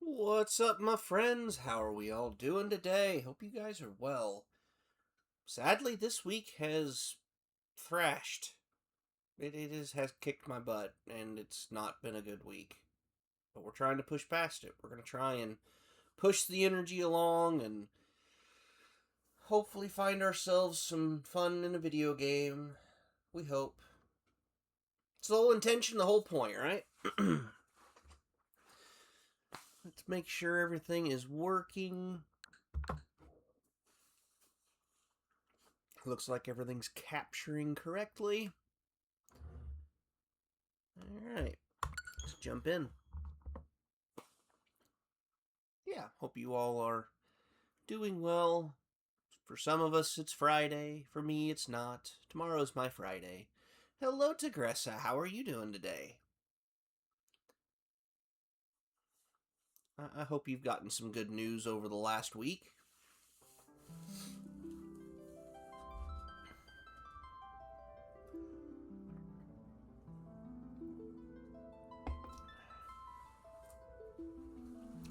What's up, my friends? How are we all doing today? Hope you guys are well. Sadly, this week has thrashed. Has kicked my butt, and it's not been a good week. But we're trying to push past it. We're going to try and push the energy along and hopefully find ourselves some fun in a video game. We hope. It's the whole intention, the whole point, right? Let's make sure everything is working. Looks like everything's capturing correctly. Alright, let's jump in. Yeah, hope you all are doing well. For some of us, it's Friday. For me, it's not. Tomorrow's my Friday. Hello, Tigressa. How are you doing today? I hope you've gotten some good news over the last week.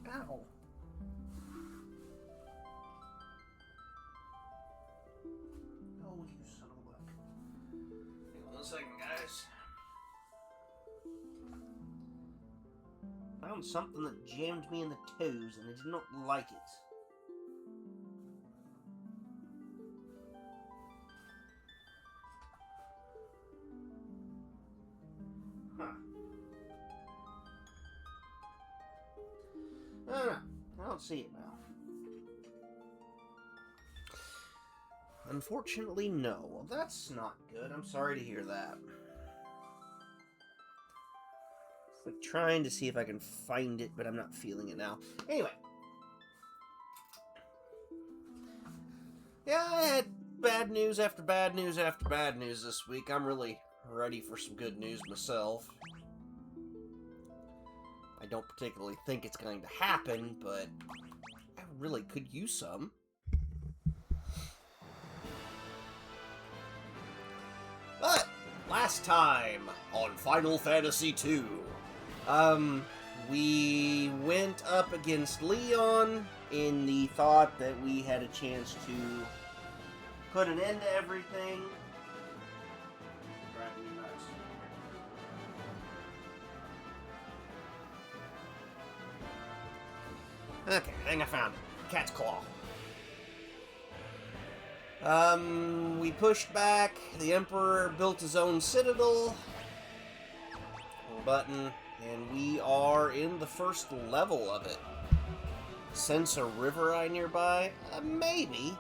Ow. Oh, you son of a buck. Hang on 1 second, guys. Found something that jammed me in the toes, and I did not like it. Huh. I don't see it now. Unfortunately, no. Well, that's not good. I'm sorry to hear that. It's like trying to see if I can find it, but I'm not feeling it now. Anyway. Yeah, I had bad news after bad news after bad news this week. I'm really ready for some good news myself. I don't particularly think it's going to happen, but I really could use some. But last time on Final Fantasy II, we went up against Leon in the thought that we had a chance to put an end to everything. Okay, I think I found it. Cat's Claw. We pushed back. The Emperor built his own citadel. Button. And we are in the first level of it. sense a river eye nearby? Maybe.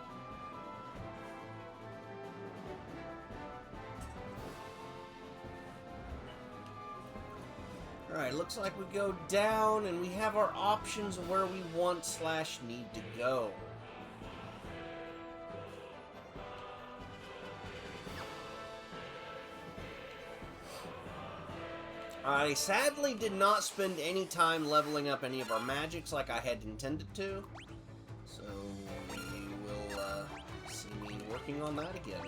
Alright, looks like we go down and we have our options of where we want / need to go. I sadly did not spend any time leveling up any of our magics like I had intended to. So you will see me working on that again.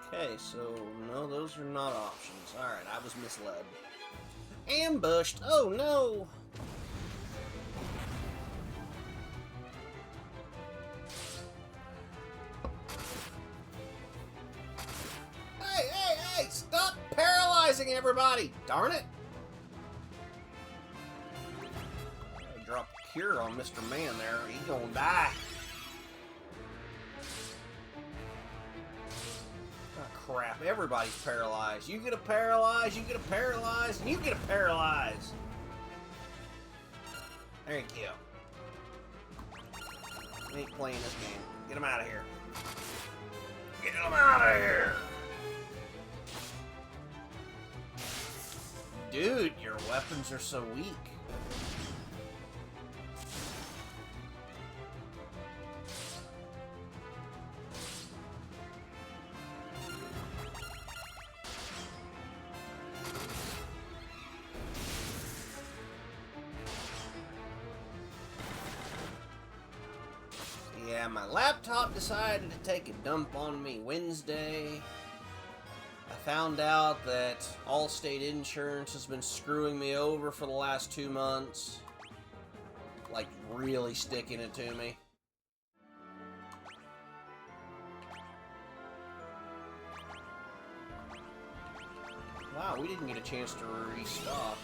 Okay, so no, those are not options. Alright, I was misled. Ambushed! Oh no! Hey, hey, hey! Stop paralyzing everybody! Darn it! I dropped Cure on Mr. Man there. He's gonna die. Crap, everybody's paralyzed. You get a paralyzed, you get a paralyzed, and you get a paralyzed. There you go. I ain't playing this game. Get him out of here. Get him out of here! Dude, your weapons are so weak. Yeah, my laptop decided to take a dump on me Wednesday. I found out that Allstate Insurance has been screwing me over for the last 2 months. Like, really sticking it to me. Wow, we didn't get a chance to restock.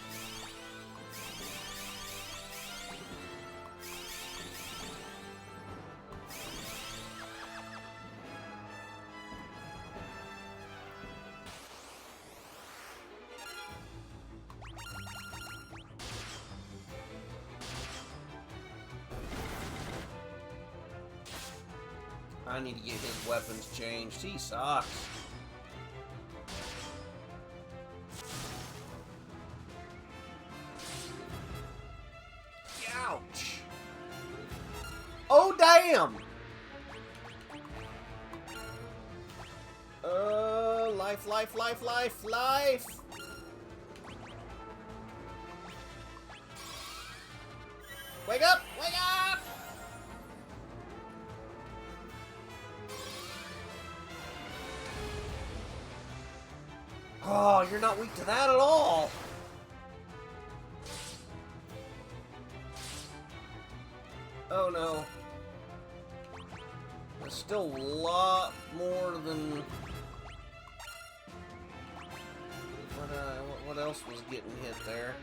I need to get his weapons changed. He sucks. Ouch. Oh, damn! Life. Wake up! Wake up! Oh, you're not weak to that at all. Oh no. There's still a lot more than... What else was getting hit there?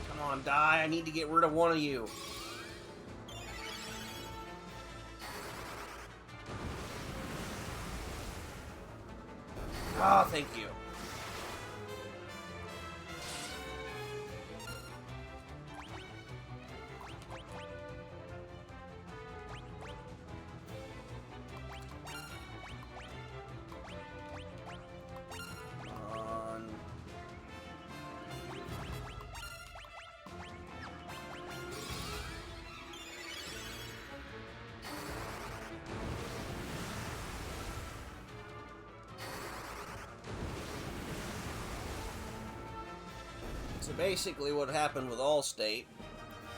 Come on, die. I need to get rid of one of you. Oh, thank you. So basically what happened with Allstate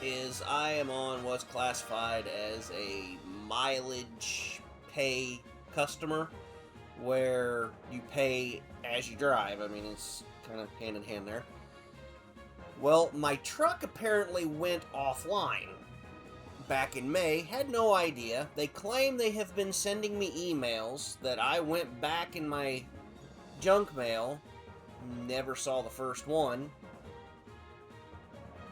is I am on what's classified as a mileage pay customer, where you pay as you drive. I mean, it's kind of hand in hand there. Well, my truck apparently went offline back in May. Had no idea. They claim they have been sending me emails that I went back in my junk mail. Never saw the first one.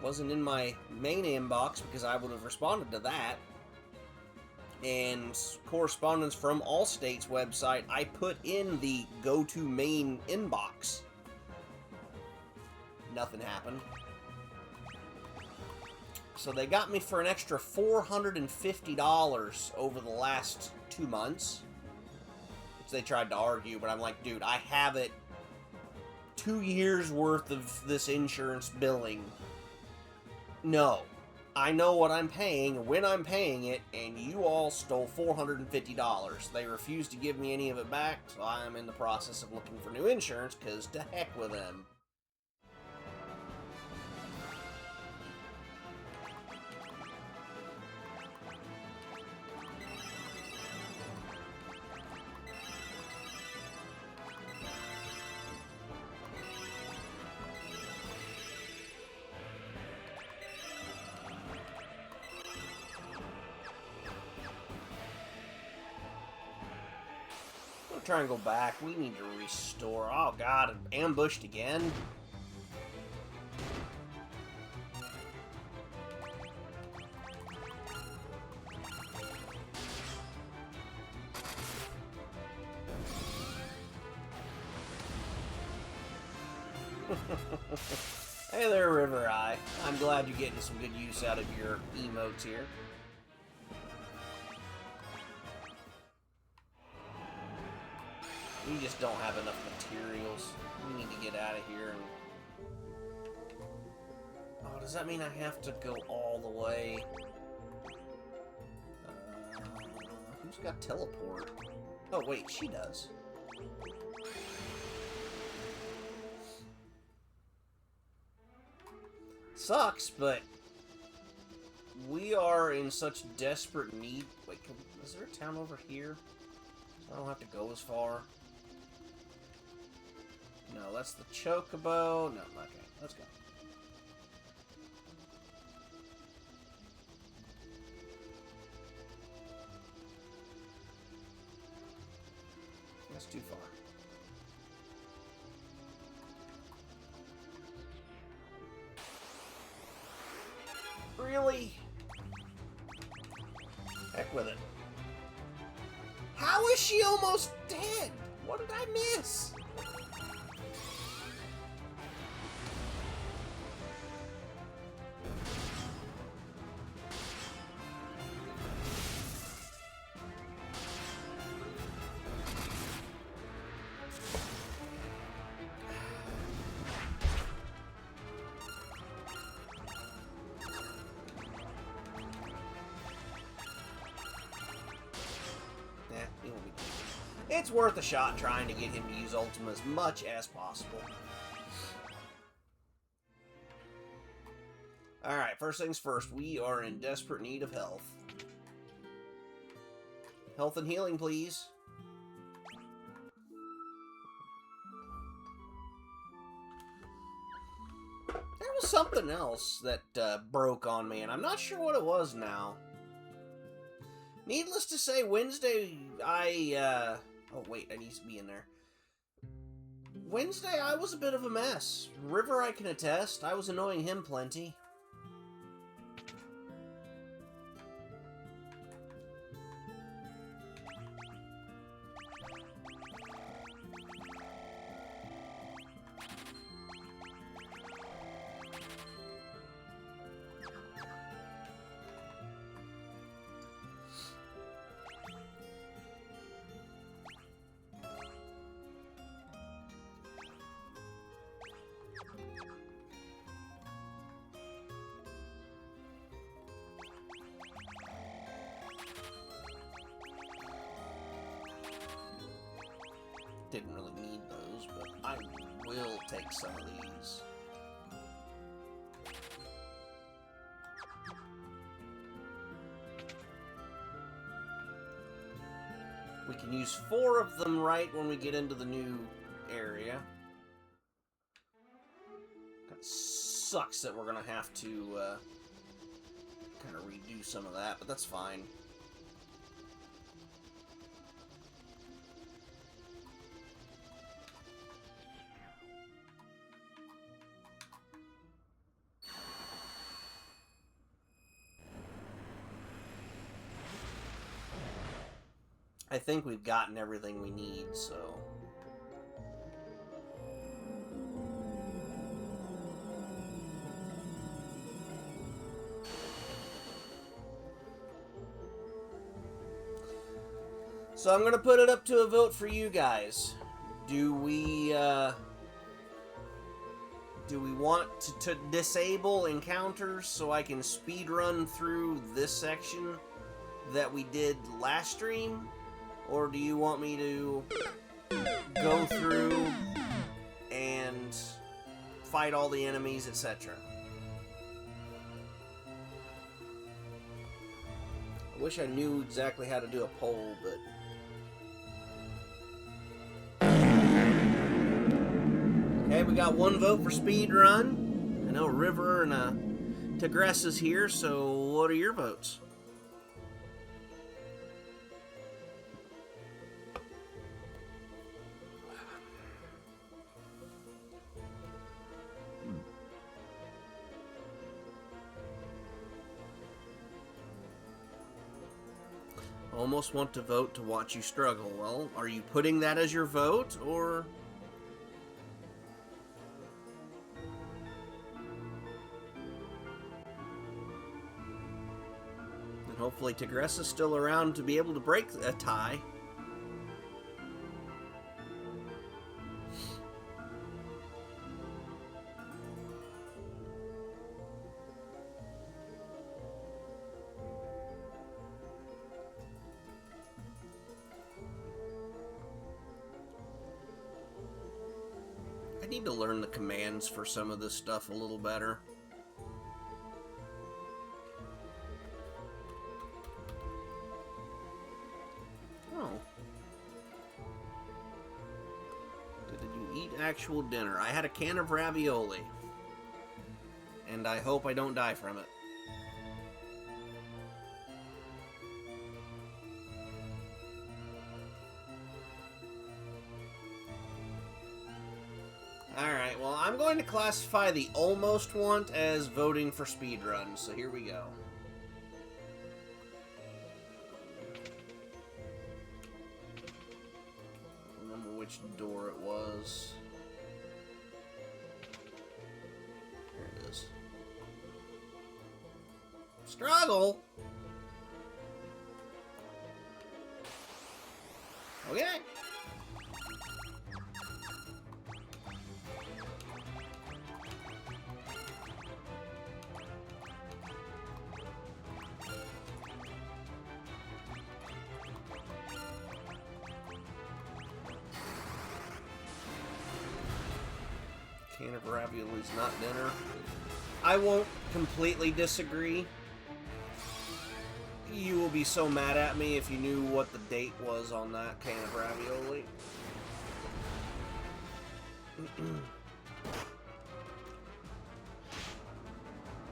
Wasn't in my main inbox because I would have responded to that. And correspondence from Allstate's website, I put in the go-to main inbox. Nothing happened. So they got me for an extra $450 over the last 2 months. Which they tried to argue, but I'm like, dude, I have it. 2 years worth of this insurance billing. No. I know what I'm paying, when I'm paying it, and you all stole $450. They refused to give me any of it back, so I am in the process of looking for new insurance, because to heck with them. Try and go back. We need to restore. Oh god, ambushed again. Hey there, River Eye. I'm glad you're getting some good use out of your emotes here. We just don't have enough materials. We need to get out of here and... Oh, does that mean I have to go all the way? Who's got teleport? Oh, wait, she does. Sucks, but... we are in such desperate need... Wait, is there a town over here? So I don't have to go as far. No, that's the Chocobo. No, okay, let's go. That's too far. Really? Heck with it. How is she almost dead? What did I miss? It's worth a shot trying to get him to use Ultima as much as possible. Alright, first things first, we are in desperate need of health. Health and healing, please. There was something else that broke on me, and I'm not sure what it was now. Needless to say, Wednesday, oh, wait, I need to be in there. Wednesday, I was a bit of a mess. River, I can attest. I was annoying him plenty. Didn't really need those, but I will take some of these. We can use 4 of them right when we get into the new area. That sucks that we're gonna have to kind of redo some of that, but that's fine. I think we've gotten everything we need, so... So I'm going to put it up to a vote for you guys. Do we want to disable encounters so I can speed run through this section that we did last stream? Or do you want me to go through and fight all the enemies, etc.? I wish I knew exactly how to do a poll, but... Okay, we got one vote for speed run. I know River and Tigress is here, so what are your votes? Almost want to vote to watch you struggle. Well, are you putting that as your vote, or... And hopefully Tigress is still around to be able to break a tie. I need to learn the commands for some of this stuff a little better. Oh. Did you eat actual dinner? I had a can of ravioli. And I hope I don't die from it. Alright, well, I'm going to classify the almost want as voting for speedrun, so here we go. I don't remember which door it was. Here it is. Struggle! Okay. Can of raviolis, not dinner. I won't completely disagree. You will be so mad at me if you knew what the date was on that can of ravioli.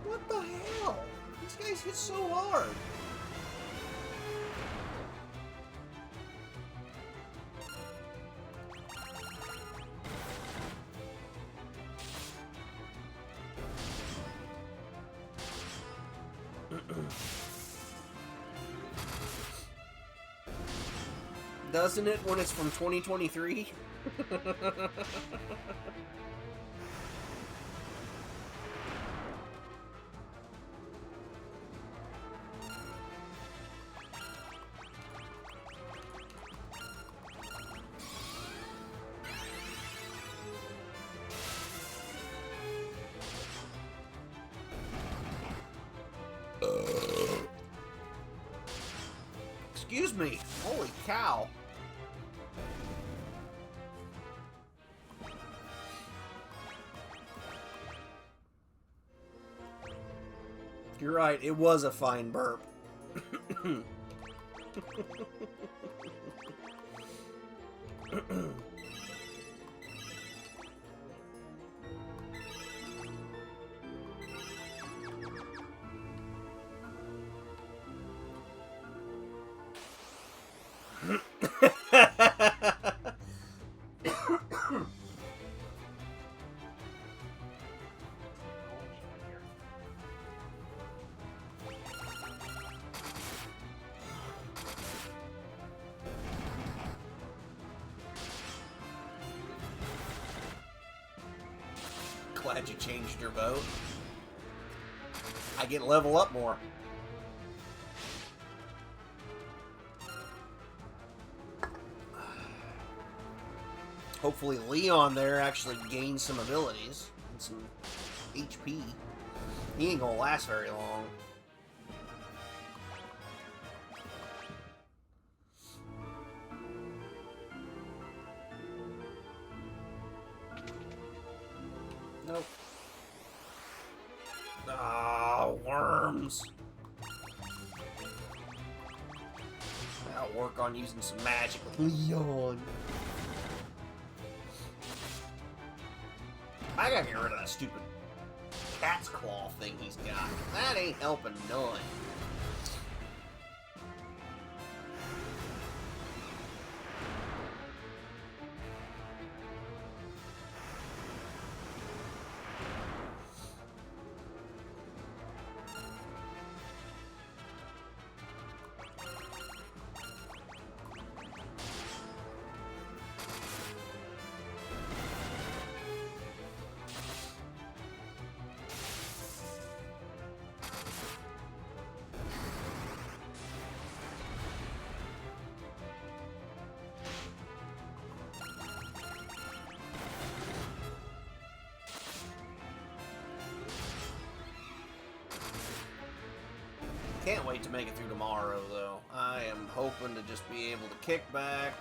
What the hell? These guys hit so hard. Doesn't it when it's from 2023? Excuse me. Holy cow. You're right, it was a fine burp. glad you changed your vote. I get level up more. Hopefully Leon there actually gains some abilities and some HP. He ain't gonna last very long. Nope. Ah, worms. I'll work on using some magic with Leon. I gotta get rid of that stupid cat's claw thing he's got. That ain't helping none. Can't wait to make it through tomorrow, though. I am hoping to just be able to kick back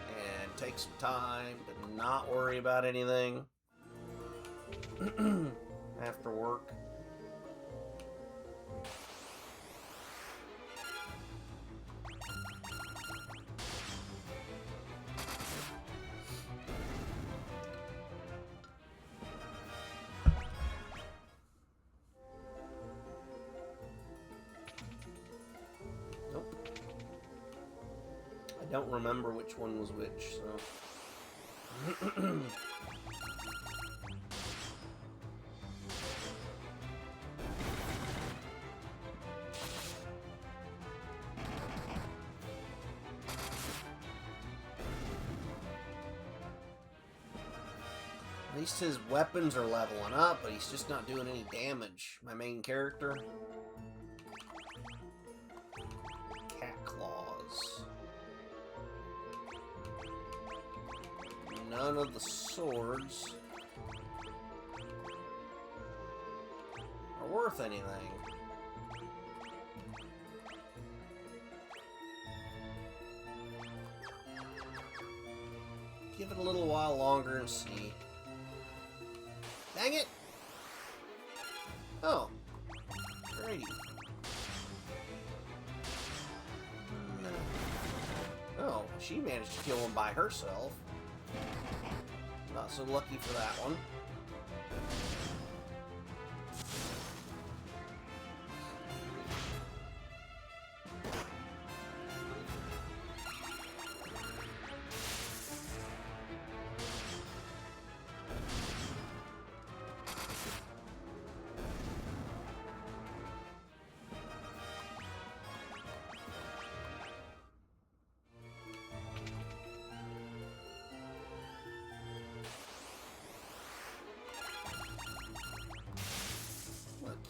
and take some time to not worry about anything after work. I don't remember which one was which, so... At least his weapons are leveling up, but he's just not doing any damage. My main character. Cat claws. None of the swords are worth anything. Give it a little while longer and see. Dang it! Oh. Alrighty. Oh, she managed to kill him by herself. Not so lucky for that one.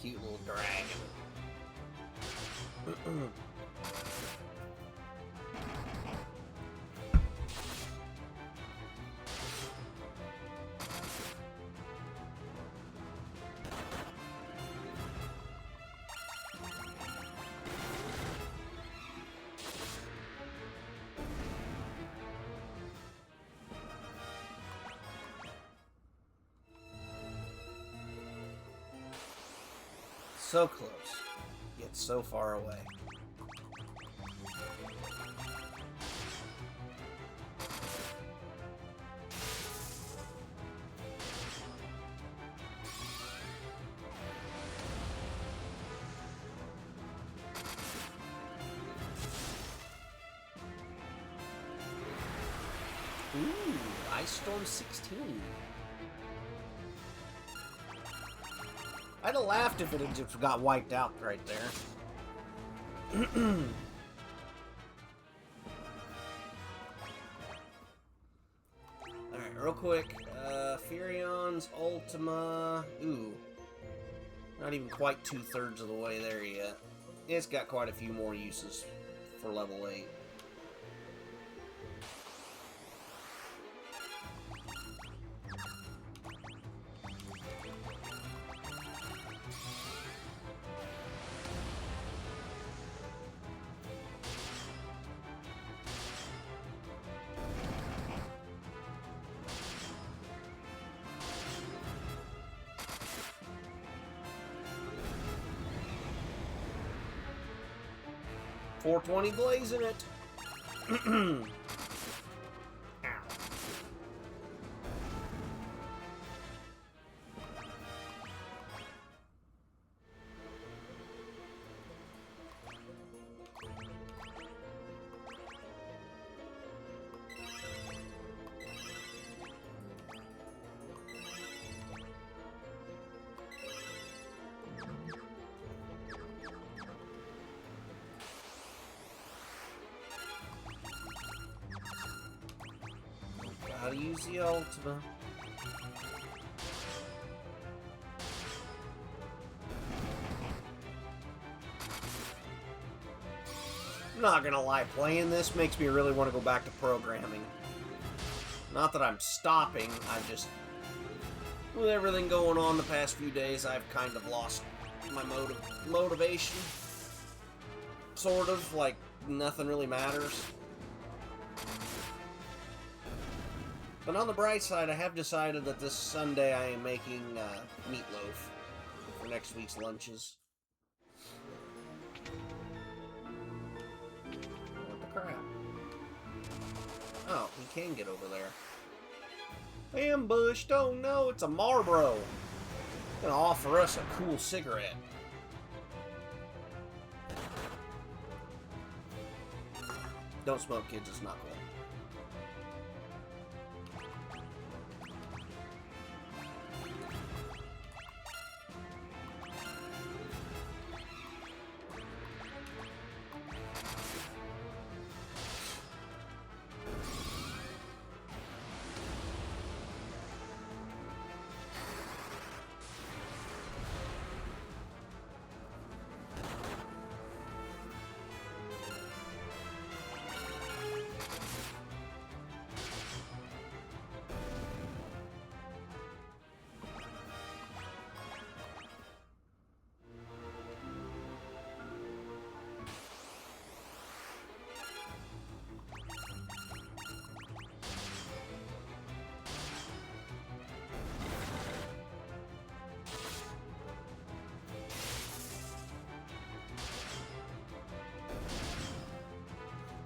Cute little dragon. So close, yet so far away. Ooh, Ice Storm 16. I'd have laughed if it had just got wiped out right there. Alright, real quick. Furion's Ultima. Ooh. Not even quite 2/3 of the way there yet. It's got quite a few more uses for level 8. .420 blazing it. Ow. 'How to use the Ultima. I'm not gonna lie, playing this makes me really want to go back to programming. Not that I'm stopping, I've just... With everything going on the past few days, I've kind of lost my motivation. Sort of, like, nothing really matters. But on the bright side, I have decided that this Sunday I am making meatloaf for next week's lunches. What the crap? Oh, he can get over there. Ambushed! Oh no, it's a Marlboro! Gonna offer us a cool cigarette. Don't smoke, kids, it's not cool.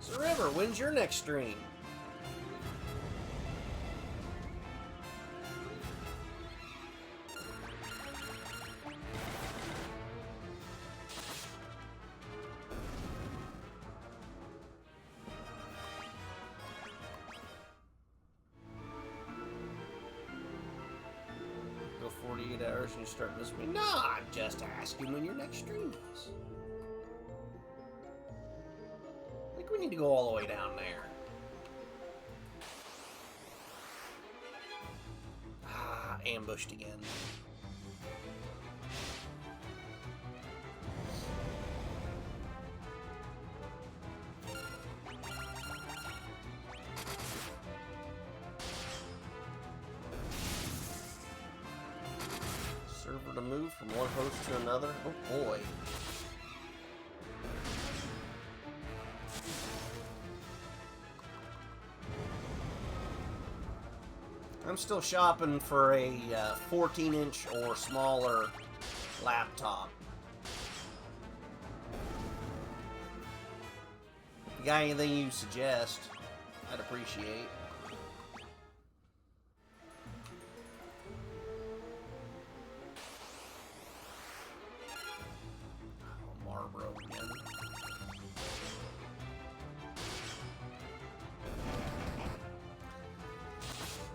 So River, when's your next stream? Go 48 hours and you start this week? No, I'm just asking when your next stream is. We need to go all the way down there. Ah, ambushed again. Server to move from one host to another. Oh boy. I'm still shopping for a 14-inch or smaller laptop. If you got anything you suggest, I'd appreciate. Oh, Marlboro again.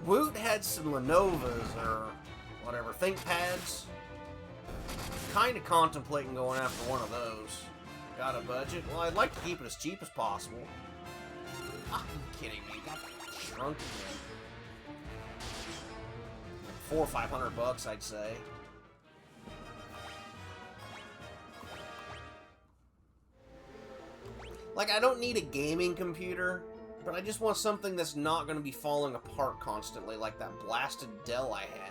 Woot had some Lenovo's or whatever, ThinkPads. Kind of contemplating going after one of those. Got a budget? Well, I'd like to keep it as cheap as possible. Are you kidding me? Got shrunk again. $400 or $500, I'd say. Like, I don't need a gaming computer, but I just want something that's not going to be falling apart constantly, like that blasted Dell I had.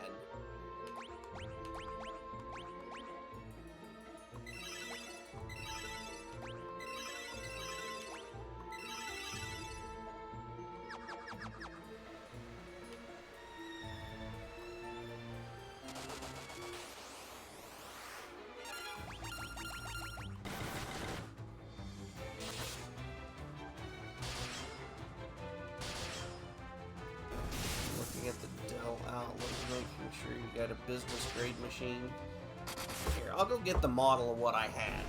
At the Dell outlet, making sure you got a business grade machine. Here, I'll go get the model of what I had.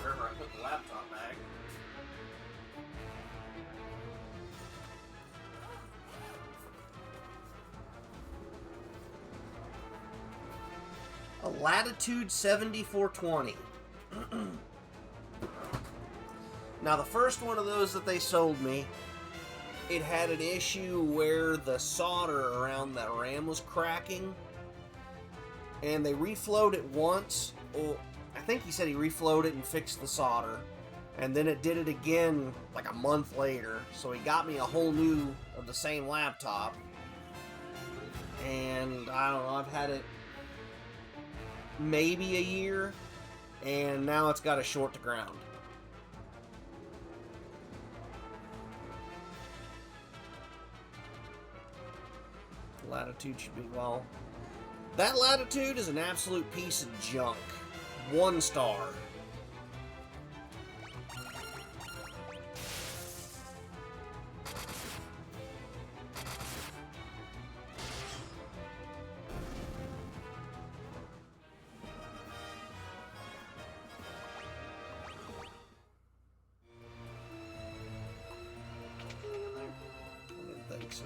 Wherever I put the laptop bag. A Latitude 7420. Now, the first one of those that they sold me, it had an issue where the solder around that RAM was cracking, and they reflowed it once. Or I think he said he reflowed it and fixed the solder, and then it did it again like a month later. So he got me a whole new of the same laptop, and I don't know, I've had it maybe a year, and now it's got a short to ground. Latitude should be, well, that Latitude is an absolute piece of junk. 1 star. I didn't think so.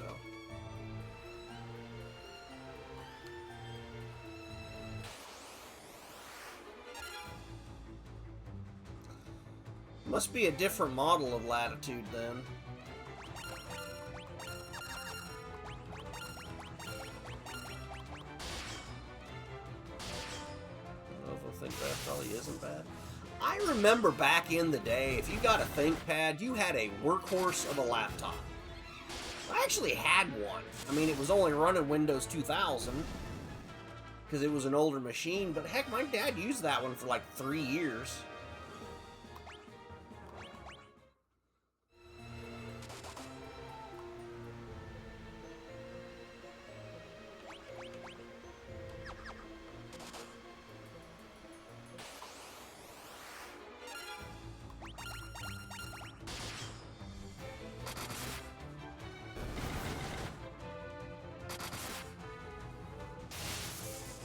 Must be a different model of Latitude then. I think that probably isn't bad. I remember back in the day, if you got a ThinkPad, you had a workhorse of a laptop. I actually had one. I mean, it was only running Windows 2000 because it was an older machine, but heck, my dad used that one for like 3 years.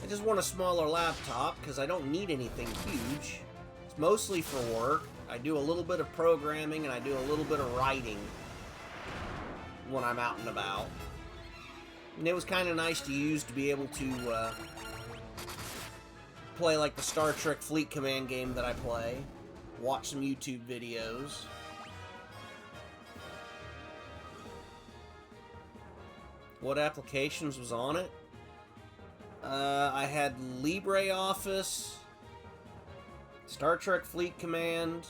I just want a smaller laptop because I don't need anything huge. It's mostly for work. I do a little bit of programming and I do a little bit of writing when I'm out and about. And it was kind of nice to use to be able to play like the Star Trek Fleet Command game that I play. Watch some YouTube videos. What applications was on it? I had LibreOffice, Star Trek Fleet Command,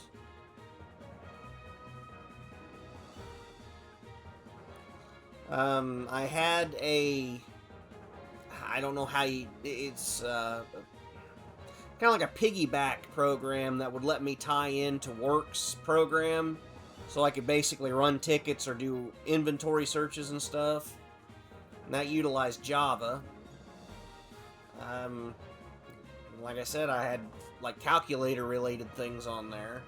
I had a, I don't know how you, it's kind of like a piggyback program that would let me tie into Works program, so I could basically run tickets or do inventory searches and stuff, and that utilized Java. Like I said, I had like calculator-related things on there.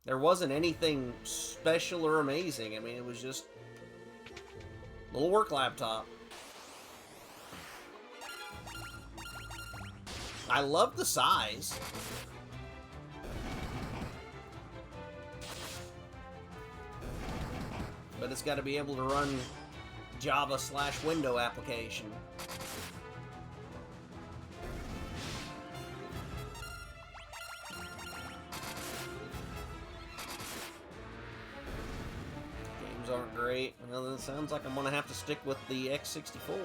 There wasn't anything special or amazing. I mean, it was just a little work laptop. I love the size. But it's got to be able to run Java/Window application. aren't great. Well, then it sounds like I'm going to have to stick with the X64.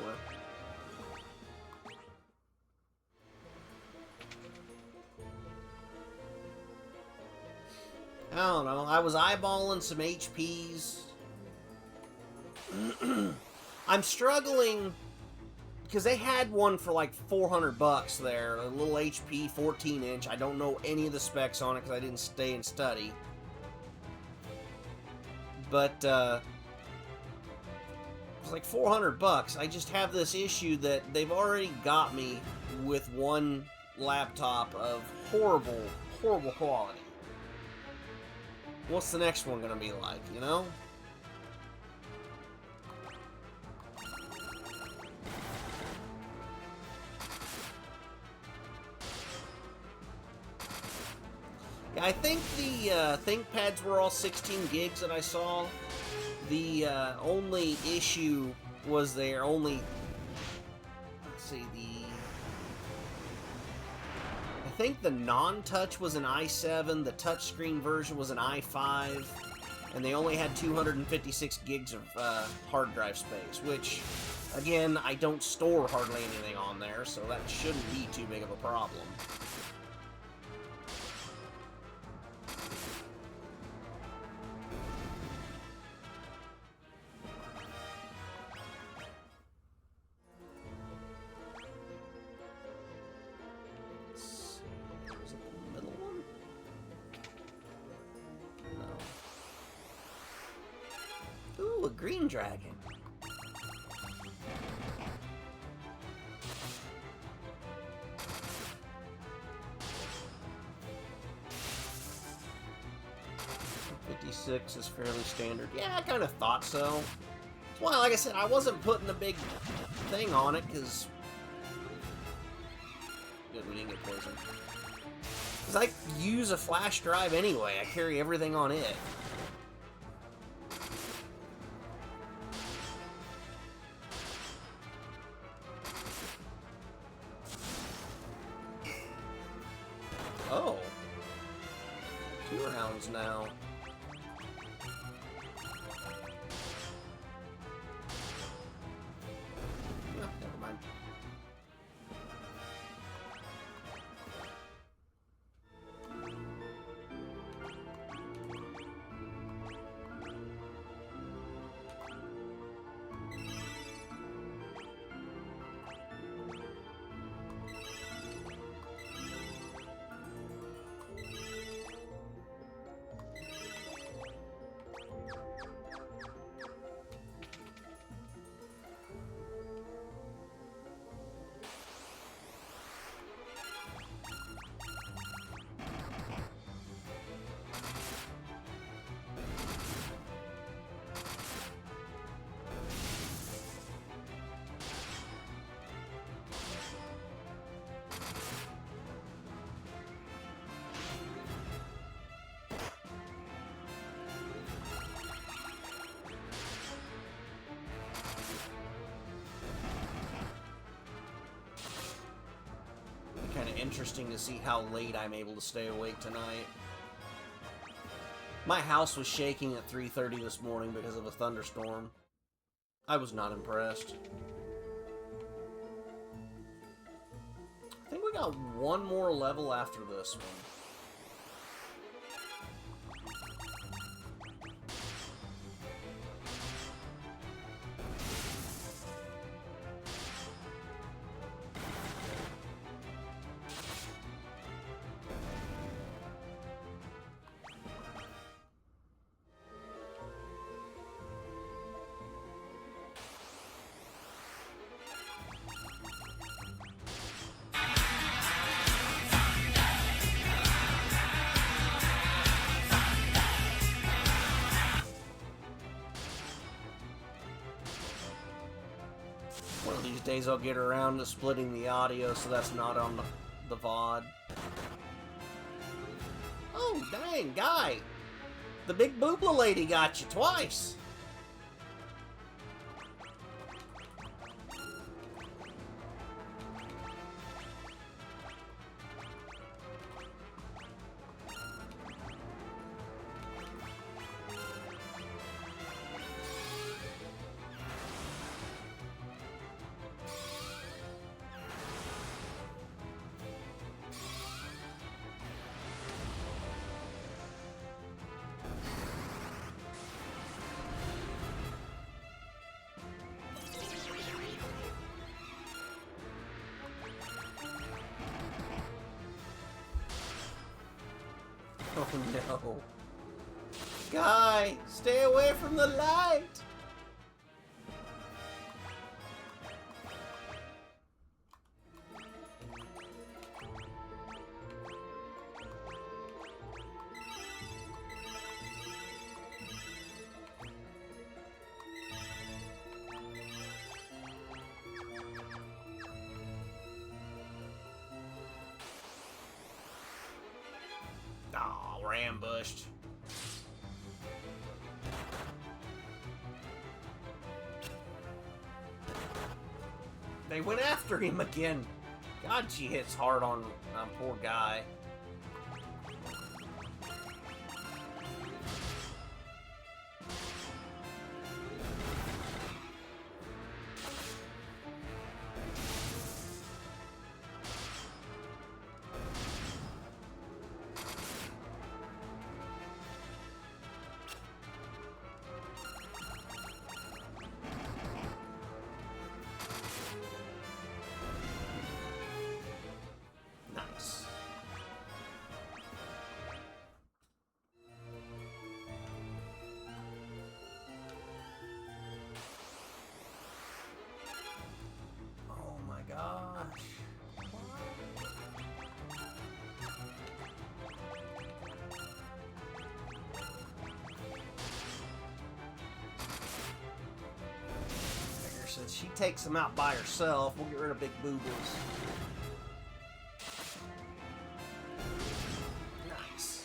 I don't know. I was eyeballing some HPs. I'm struggling because they had one for like $400 there, a little HP 14-inch. I don't know any of the specs on it because I didn't stay and study. But it's like $400. I just have this issue that they've already got me with one laptop of horrible, horrible quality. What's the next one gonna be like, you know? Yeah, I think the ThinkPads were all 16 gigs that I saw. The only issue was their only... Let's see, I think the non-touch was an i7, the touchscreen version was an i5, and they only had 256 gigs of hard drive space, which, again, I don't store hardly anything on there, so that shouldn't be too big of a problem. Ooh, a green dragon. $56 is fairly standard. Yeah, I kind of thought so. That's why, like I said, I wasn't putting a big thing on it, because... Good, we didn't get poisoned. Because I use a flash drive anyway. I carry everything on it. Oh. 2 rounds now. No, never mind. Kind of interesting to see how late I'm able to stay awake tonight. My house was shaking at 3:30 this morning because of a thunderstorm. I was not impressed. I think we got one more level after this one. One of these days I'll get around to splitting the audio so that's not on the VOD. Oh, dang, guy! The big boobla lady got you twice! Oh no. Guy, stay away from the light! Aw, we're ambushed. They went after him again. God, she hits hard on poor Guy. Nice. Oh my gosh. Figure since she takes them out by herself, we'll get rid of Big Boobles. Nice.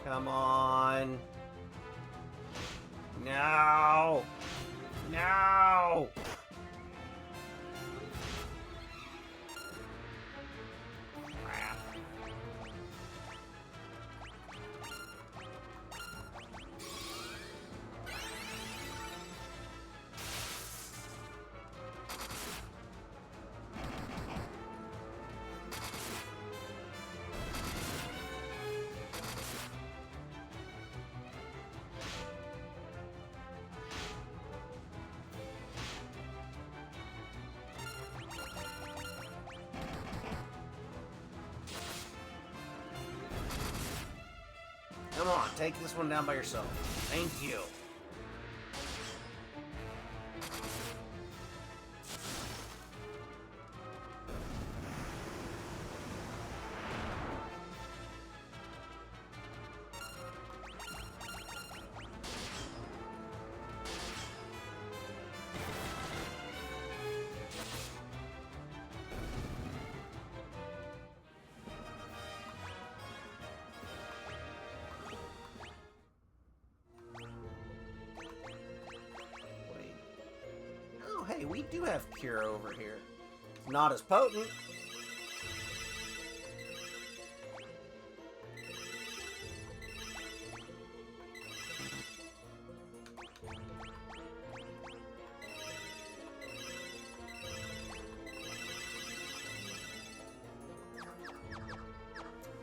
Come on. No. No. Crap. Come on, take this one down by yourself. Thank you. Hey, we do have Cure over here. It's not as potent.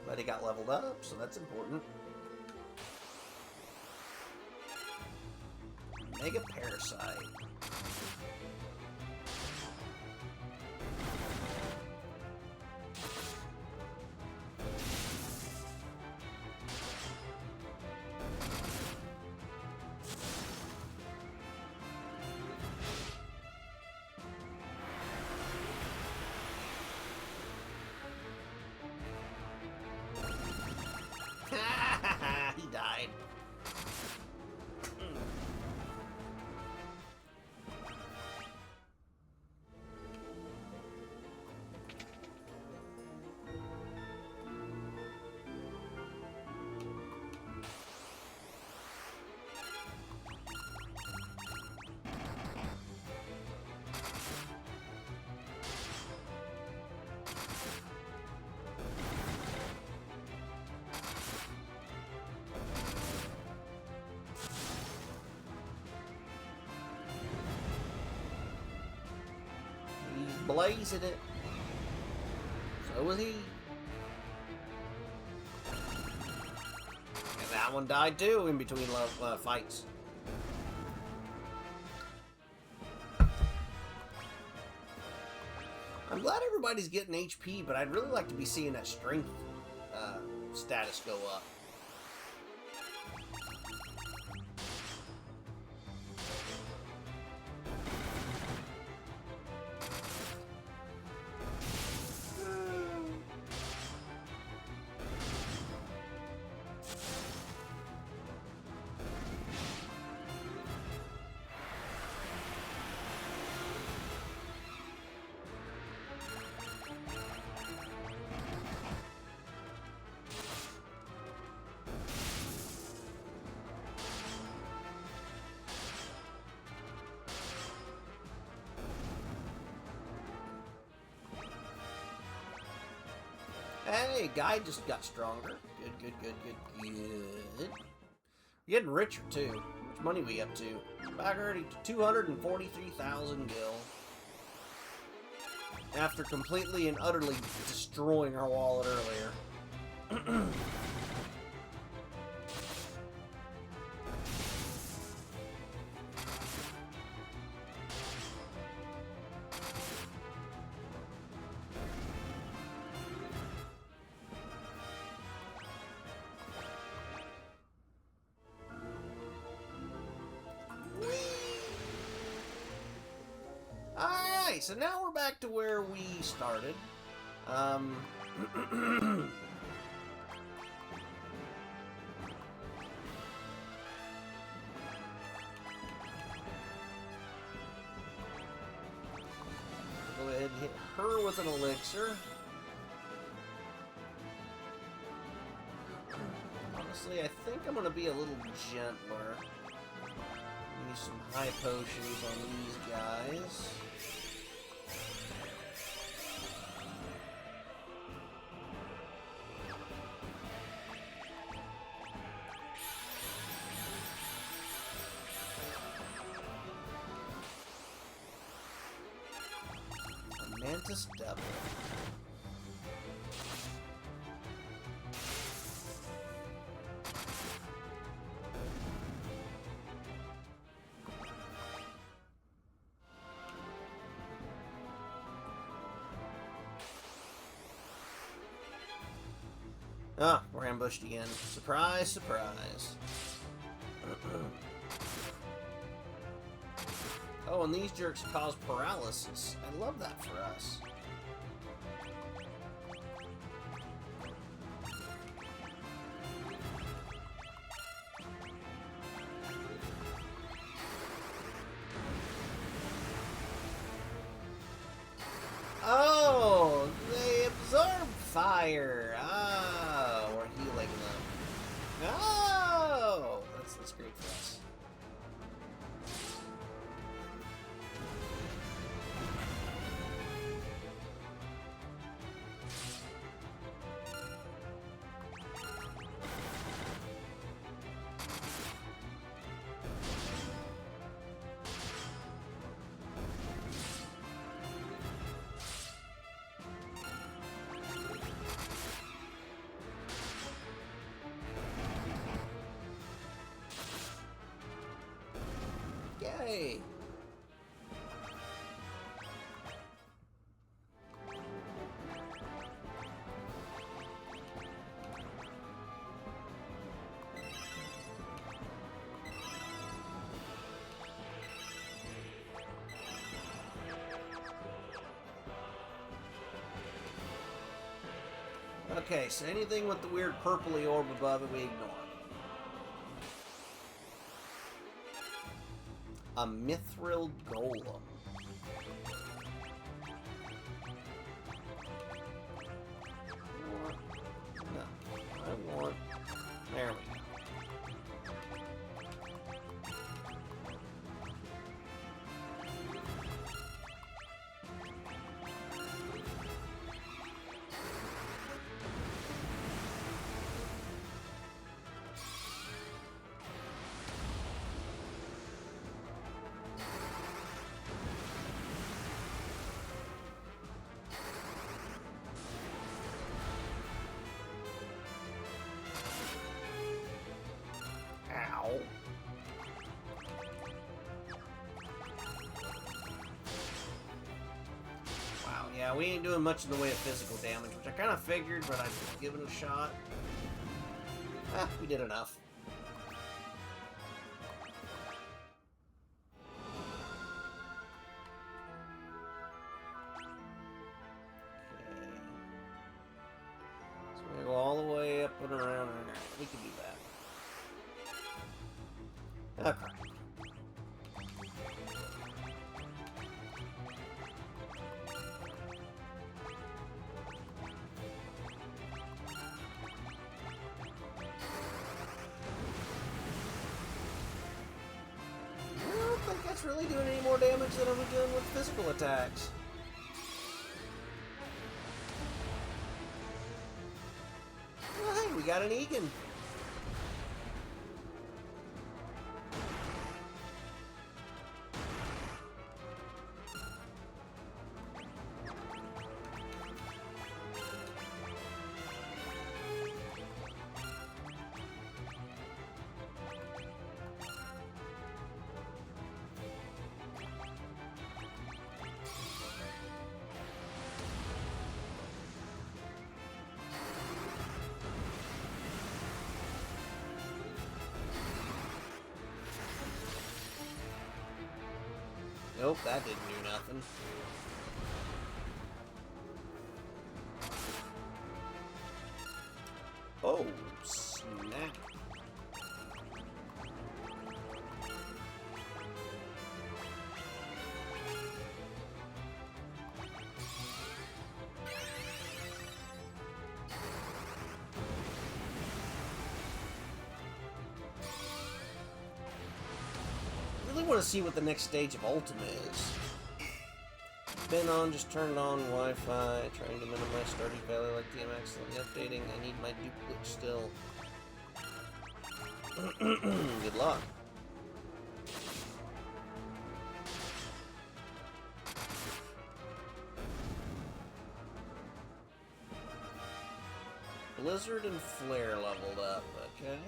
But he got leveled up, so that's important. Mega Parasite. He died. blazing it. So was he. And that one died too in between fights. I'm glad everybody's getting HP, but I'd really like to be seeing that strength status go up. Hey, guy just got stronger. Good. We're getting richer, too. How much money we up to? Back already to 243,000 gil. After completely and utterly destroying our wallet earlier. Alright, so now we're back to where we started. Go ahead and hit her with an elixir. Honestly, I think I'm going to be a little gentler. Use some high potions on these guys. A Mantis Double. Ah, we're ambushed again. Surprise, surprise. Oh, and these jerks cause paralysis. I love that for us. Oh, they absorb fire. Ah, we're healing them. Oh, that's great for us. Yay! Okay, so anything with the weird purpley orb above it, we ignore. A mithril golem. No, I want. There we go. Yeah, we ain't doing much in the way of physical damage, which I kind of figured, but I'd give it a shot. Ah, we did enough. Okay. So we're gonna go all the way up and around. We can do that. Okay. I don't think that's really doing any more damage than I'm doing with physical attacks. Well, hey, we got an Egan. Nope, that didn't do nothing. Oh, snap. I really want to see what the next stage of Ultima is. Been on, just turned on Wi-Fi, trying to minimize starting value like DMX, slowly updating. I need my duplicate still. Good luck. Blizzard and Flare leveled up, okay.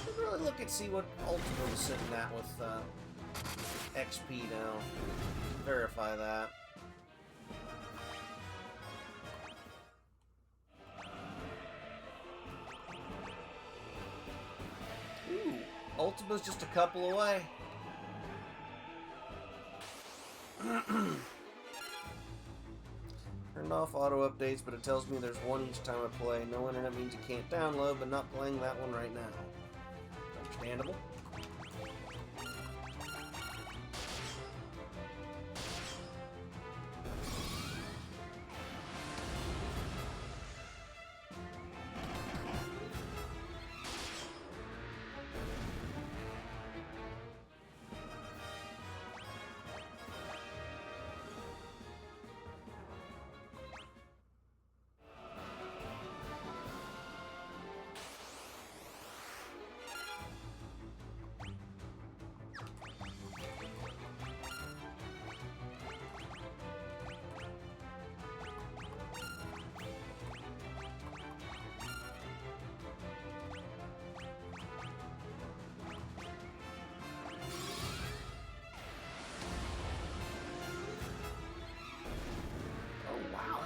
Should really look and see what Ultima was sitting at with XP now. Verify that. Ooh, Ultima's just a couple away. Turned off auto updates, but it tells me there's one each time I play. No internet means you can't download, but not playing that one right now. Understandable.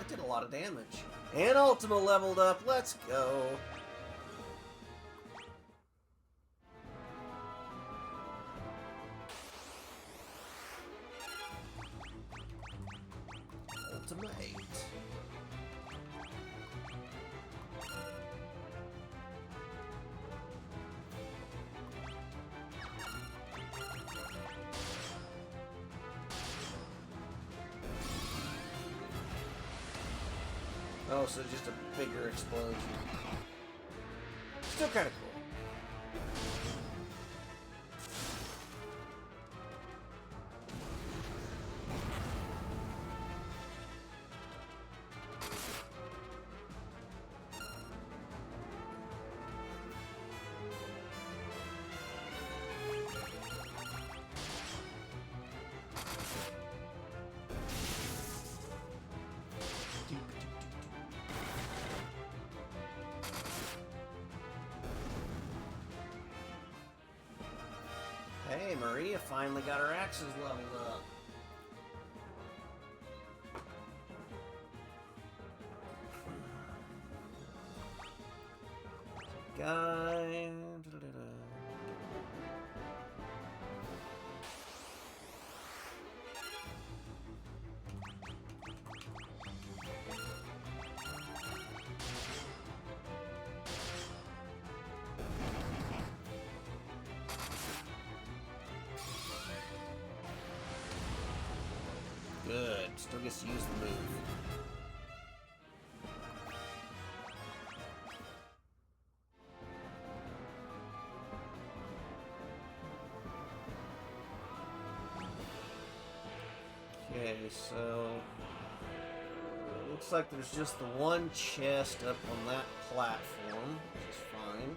Did a lot of damage. And Ultima leveled up. Let's go. Ultima 8. Oh, so just a bigger explosion. Still kind of cool. Hey, Maria finally got her axes leveled up. Guy. Good. Still gets to use the move. Okay, so looks like there's just the one chest up on that platform, which is fine.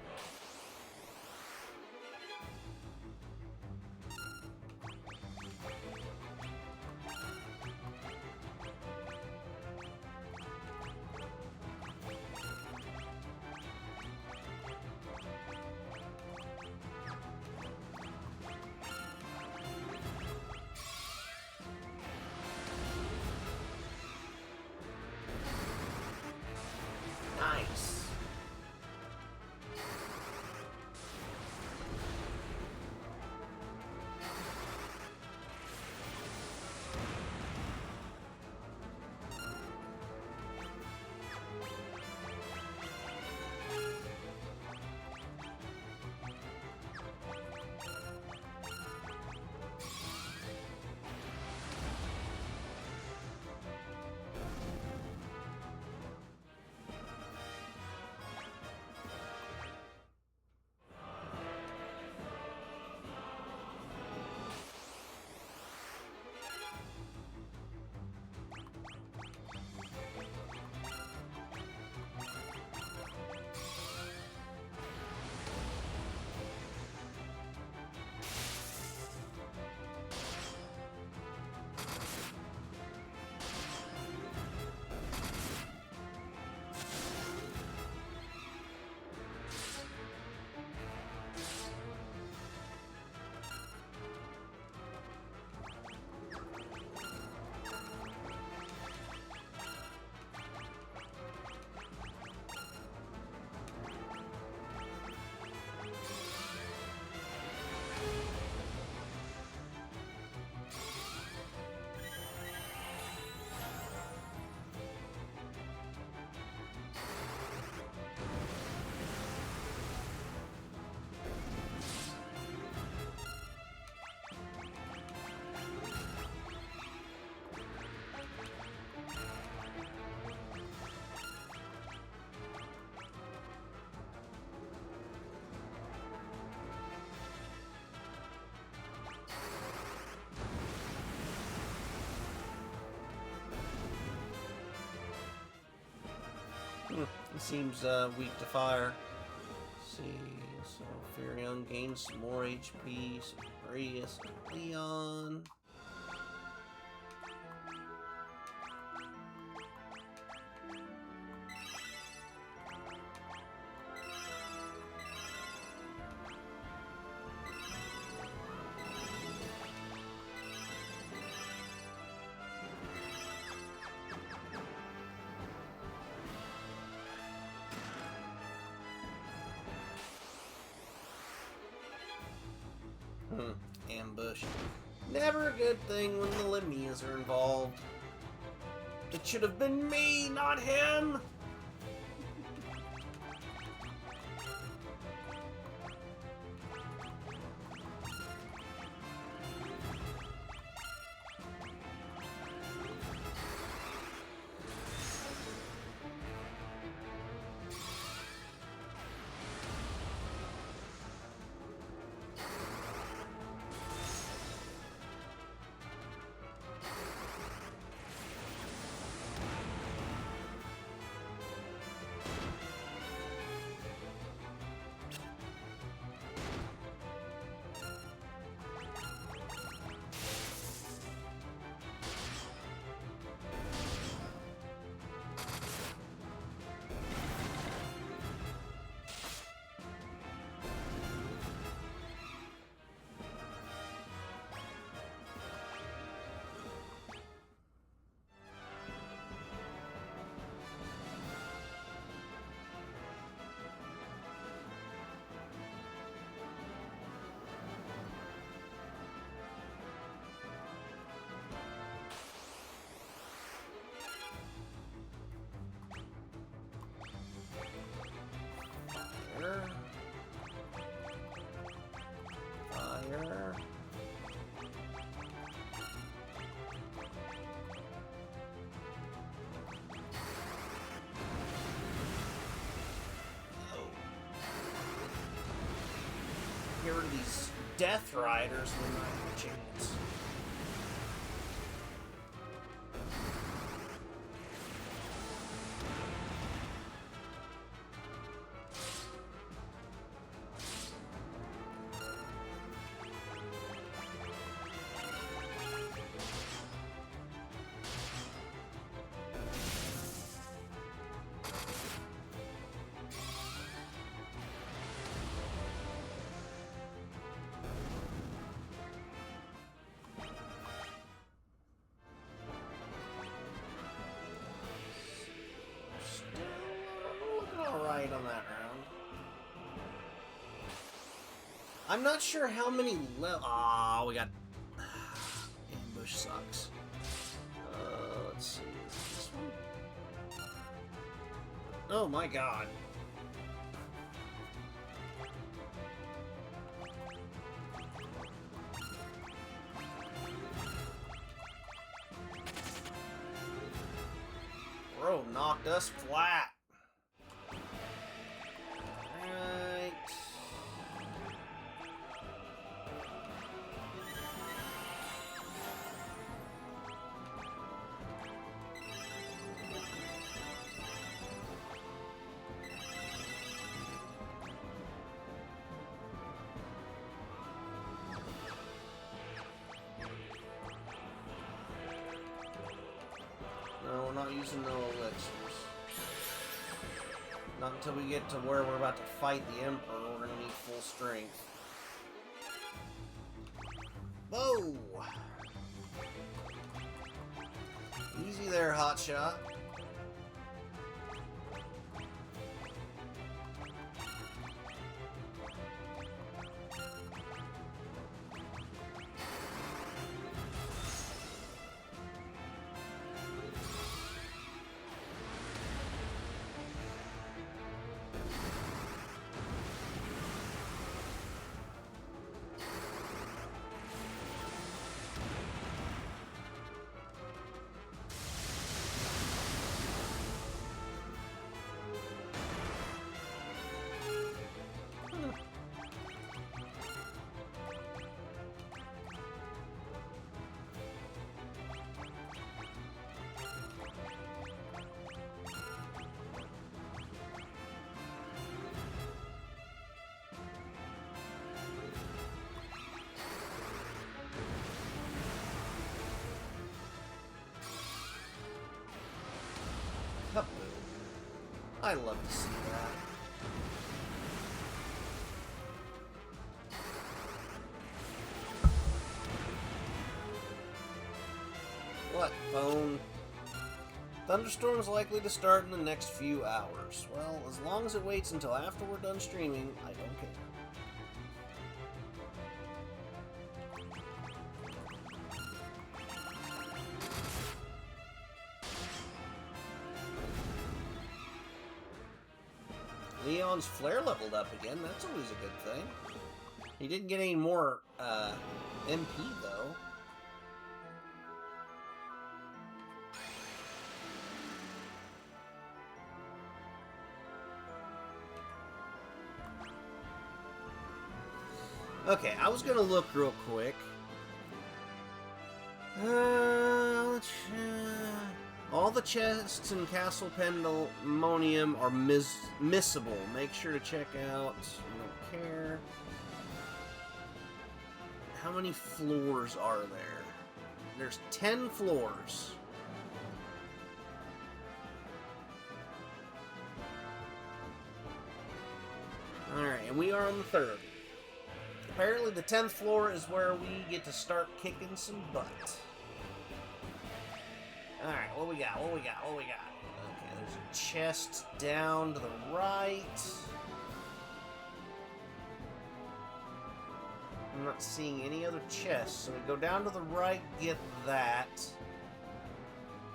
Nice. He seems weak to fire. Let's see, so Furion gains some more HP, so Marius, Leon. Ambush. Never a good thing when the Lemias are involved. It should have been me, not him! get rid of these Death Riders and then I have a chance. Alright on that round. I'm not sure how many oh, we got... Ambush sucks. Let's see. Is it this one? Oh my god. Bro knocked us flat. Right. No, we're not using no elixirs. Not until we get to where we're about to fight the Emperor, we're gonna need full strength. Whoa! Easy there, hotshot. I love to see that. What, phone? Thunderstorm's likely to start in the next few hours. Well, as long as it waits until after we're done streaming, I don't care. Leon's flare leveled up again. That's always a good thing. He didn't get any more MP, though. Okay, I was going to look real quick. All the chests in Castle Pandemonium are missable. Make sure to check out. I don't care. How many floors are there? There's 10 floors. Alright, and we are on the 3rd. Apparently the 10th floor is where we get to start kicking some butt. Alright, what we got? What we got? What we got? Okay, there's a chest down to the right. I'm not seeing any other chests, so we go down to the right, get that.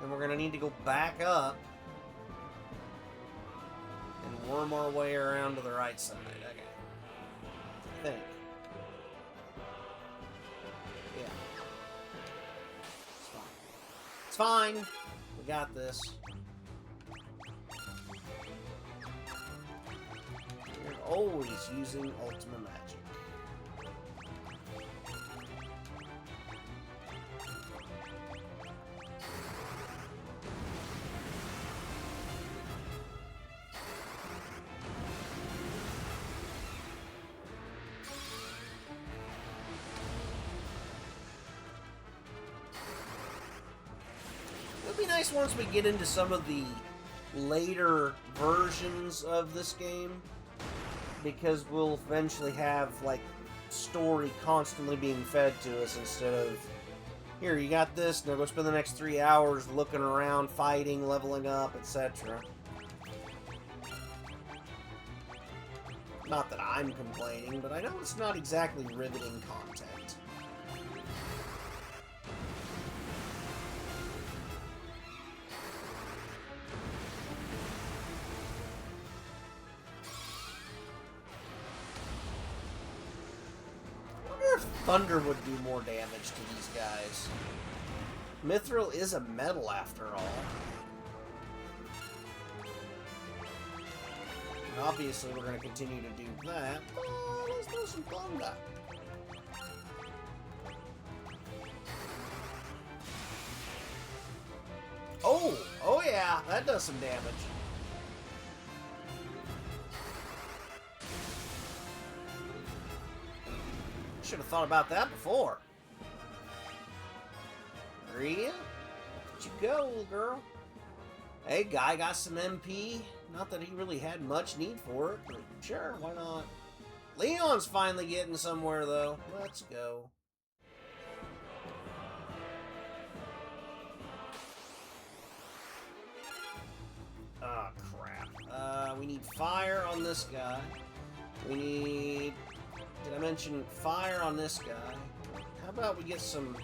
Then we're going to need to go back up and worm our way around to the right side. Okay. I think. Yeah. It's fine. We got this. We're always using Ultima Magic. nice once we get into some of the later versions of this game, because we'll eventually have, like, story constantly being fed to us instead of, here, you got this, now go spend the next 3 hours looking around, fighting, leveling up, etc. Not that I'm complaining, but I know it's not exactly riveting content. I wonder if thunder would do more damage to these guys. Mithril is a metal after all. And obviously we're going to continue to do that. Oh, let's do some thunder. Oh yeah, that does some damage. Should have thought about that before. Rhea? Where'd you go, little girl? Hey, guy got some MP. Not that he really had much need for it, but sure, why not? Leon's finally getting somewhere, though. Let's go. Oh, crap. We need fire on this guy. We need... Did I mention fire on this guy? How about we get some...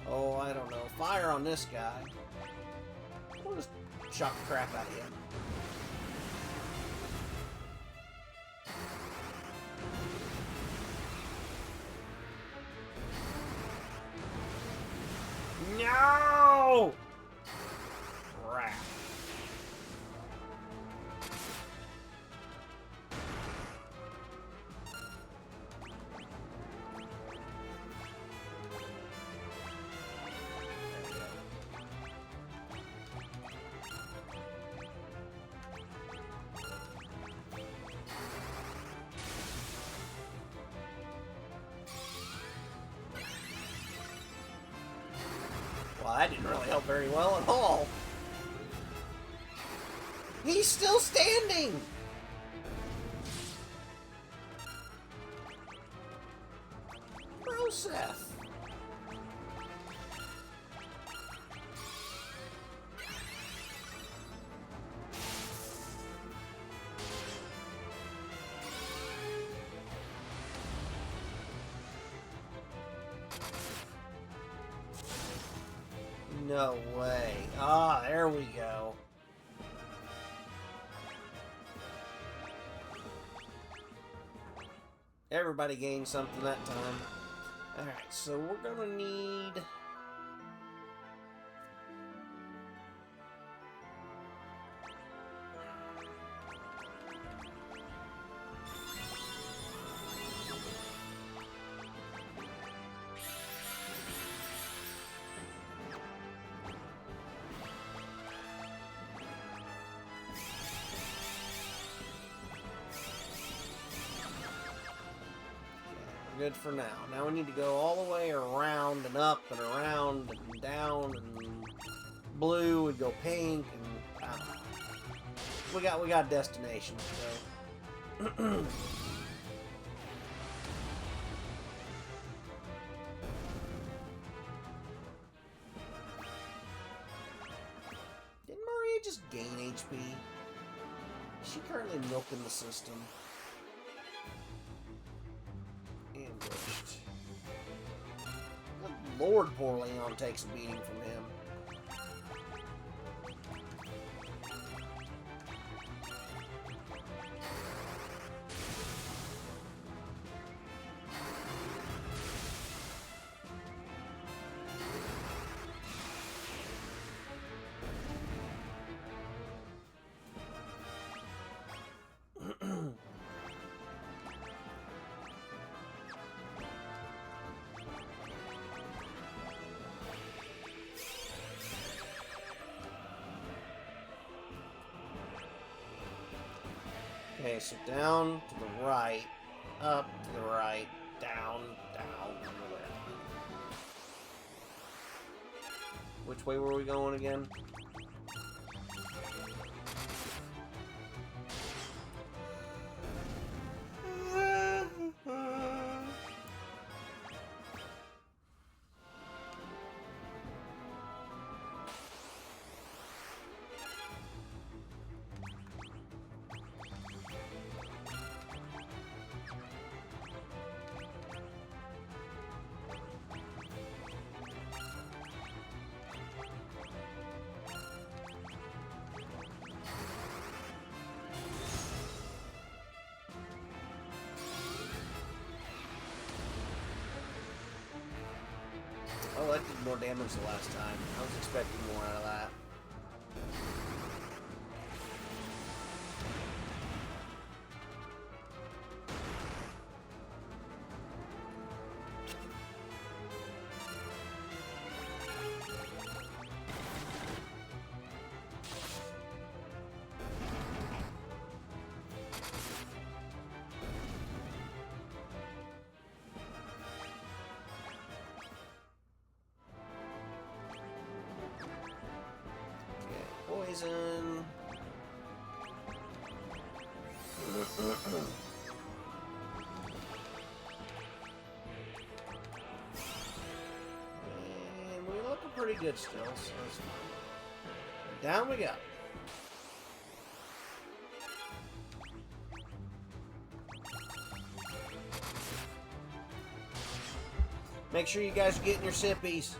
Oh, I don't know. Fire on this guy. We'll just shock the crap out of him. No! Crap. Well, that didn't really help very well at all. He's still standing! Broseph. No way. Ah, there we go. Everybody gained something that time. Alright, so we're gonna need... Good for now. Now we need to go all the way around and up and around and down and blue and go pink and we got destinations. So didn't Maria just gain HP? Is she currently milking the system? Ambushed. Good Lord, poor Leon takes a beating from him. Okay, so down to the right, up to the right, down, down, everywhere. Which way were we going again? deflected more damage the last time. I was expecting more out of that. Poison. And we're looking pretty good still, so that's fine. Down we go. Make sure you guys are getting your sippies.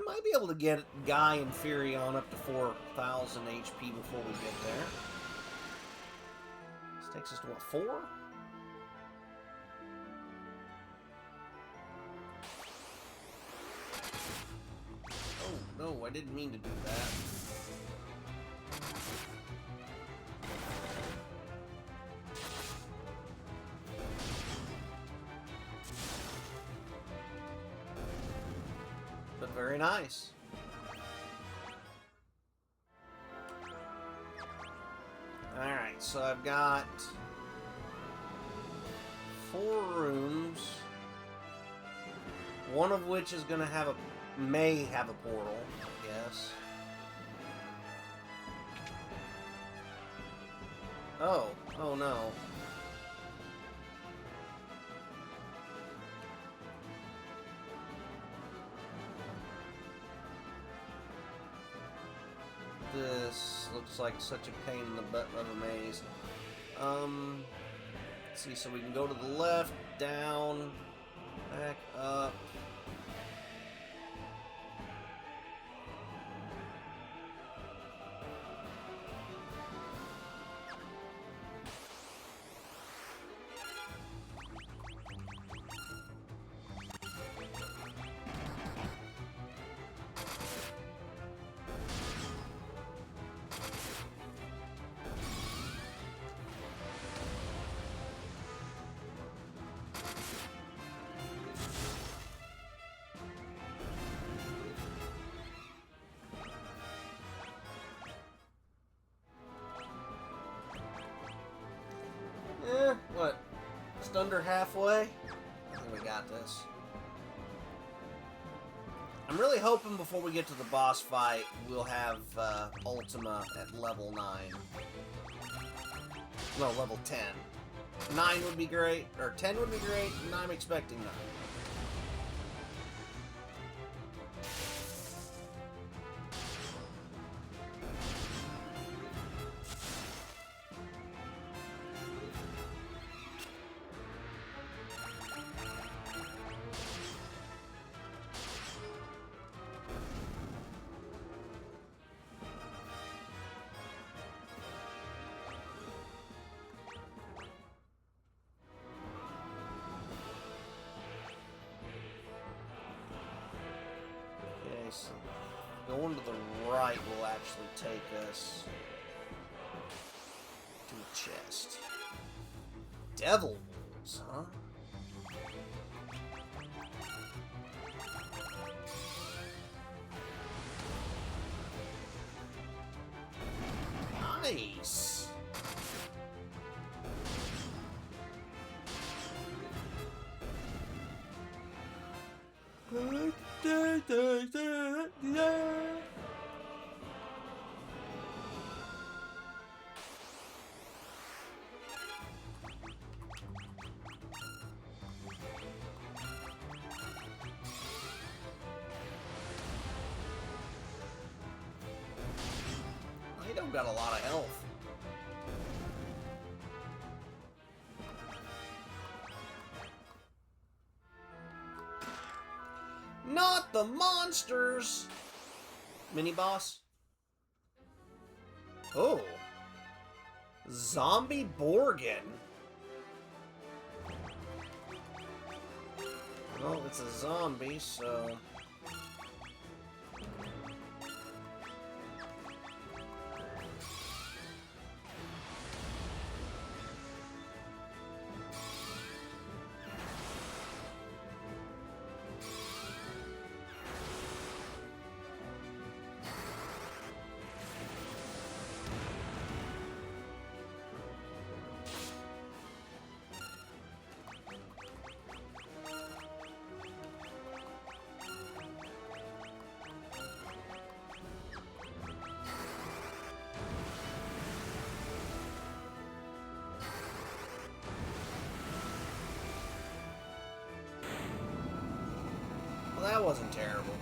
Might be able to get Guy and Fury on up to 4,000 HP before we get there. This takes us to what, 4? Oh no, I didn't mean to do that. Very nice. Alright, so I've got 4 rooms, one of which is gonna have may have a portal, I guess. Oh no. This looks like such a pain in the butt of a maze. Let's see, so we can go to the left, down, back up. What? Just under halfway? I think we got this. I'm really hoping before we get to the boss fight, we'll have Ultima at level 9. No, level 10. 9 would be great, or 10 would be great, and I'm expecting 9. So going to the right will actually take us to a chest. Devil wolves, huh? Nice. got a lot of health. Not the monsters! Mini boss. Oh. Zombie Borgin. Well, it's a zombie, so... Well, that wasn't terrible.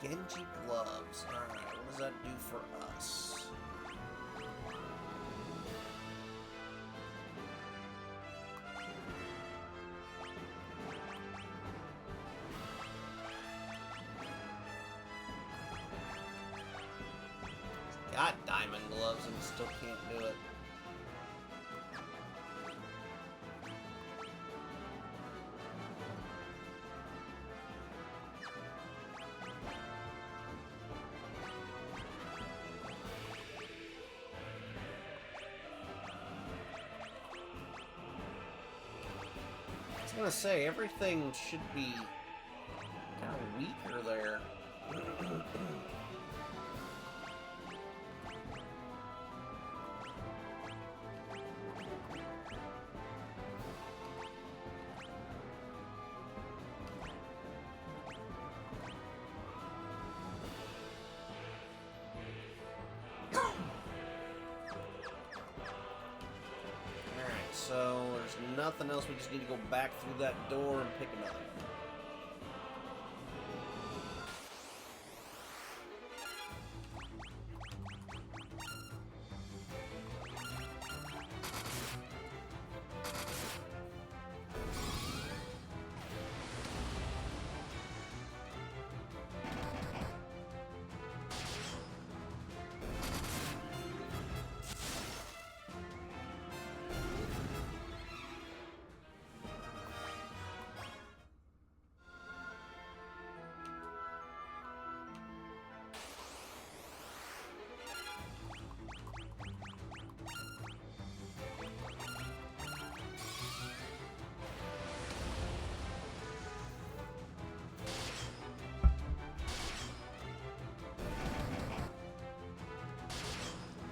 Genji gloves. Alright, what does that do for us? Got diamond gloves and still can't do it. I was gonna say, everything should be kind of weaker there. So, there's nothing else. We just need to go back through that door and pick another one.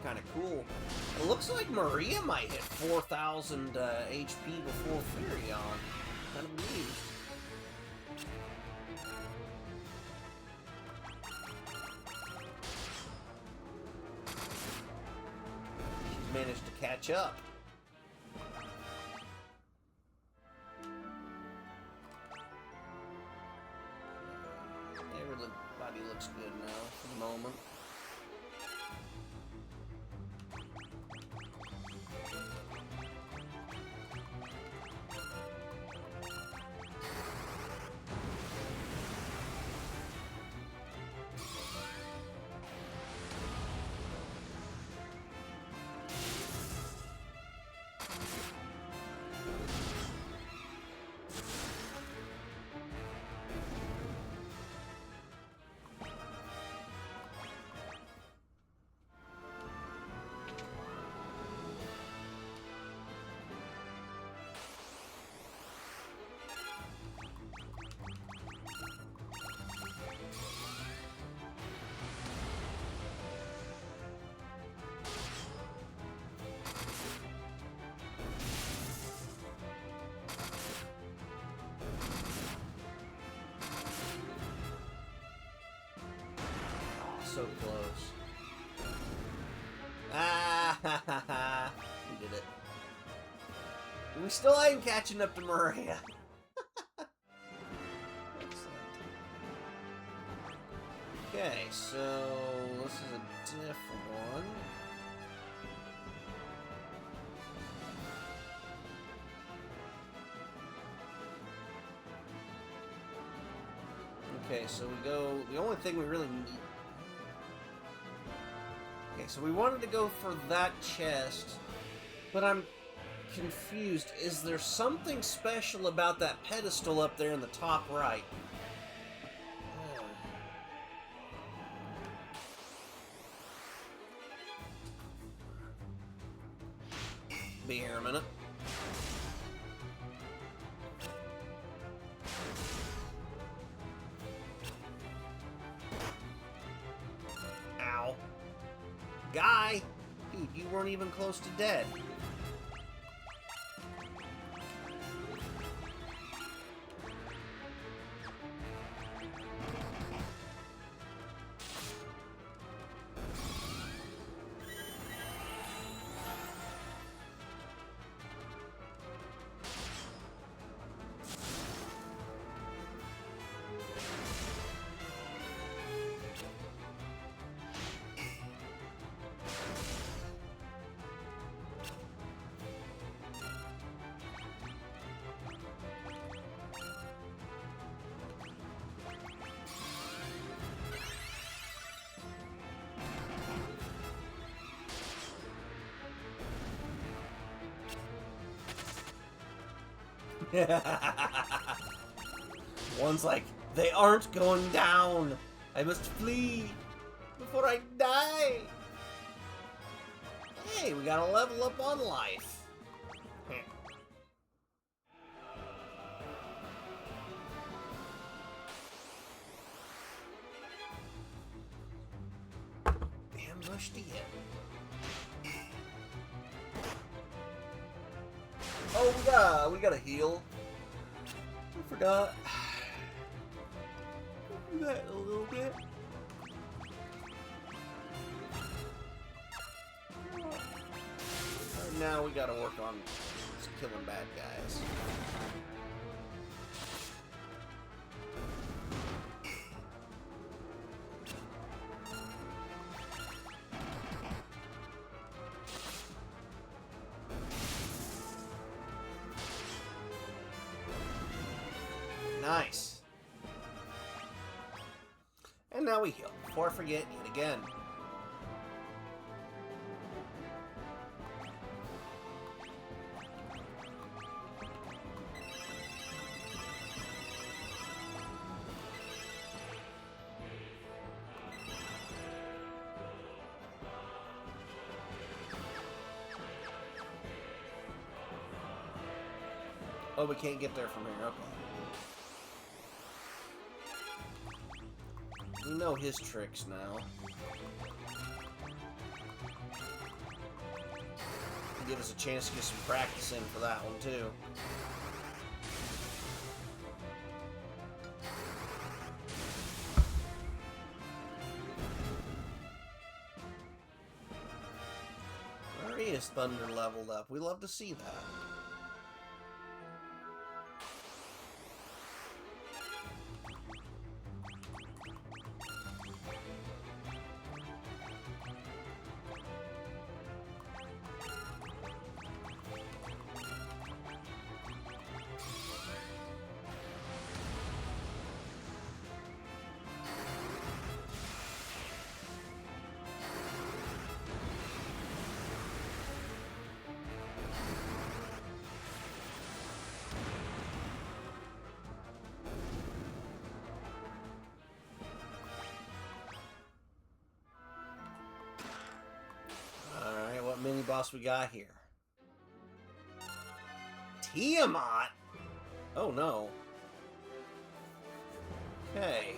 Kind of cool. It looks like Maria might hit 4,000 HP before Furion. Kind of amused. She's managed to catch up. Everybody looks good now for the moment. So close. Ah ha ha ha. needed it. We still ain't catching up to Maria. Excellent. Okay, so this is a different one. Okay, so we go... The only thing we really need... Okay, so we wanted to go for that chest, but I'm confused. Is there something special about that pedestal up there in the top right? Be here a minute. Ow. Guy! Dude, you weren't even close to dead. One's like, they aren't going down. I must flee before I die. Hey, we gotta level up on life. Damn rush to hit. Oh, we gotta heal. I forgot. Do that a little bit. Now we gotta work on just killing bad guys. Nice. And now we heal, before I forget yet again. Oh, we can't get there from here, okay. We know his tricks now. Give us a chance to get some practice in for that one, too. Where is Thunder leveled up? We love to see that. Mini boss we got here? Tiamat? Oh no. Okay.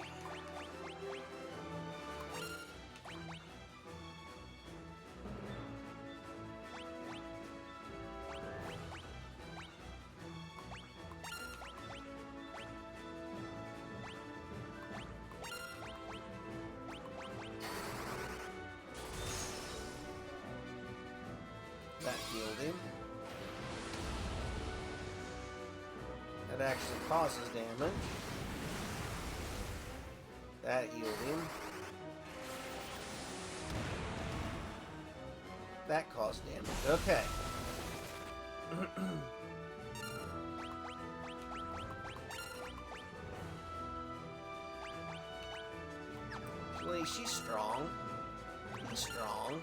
That healed him. That actually causes damage. That healed him. That caused damage. Okay. Actually, she's strong. He's strong.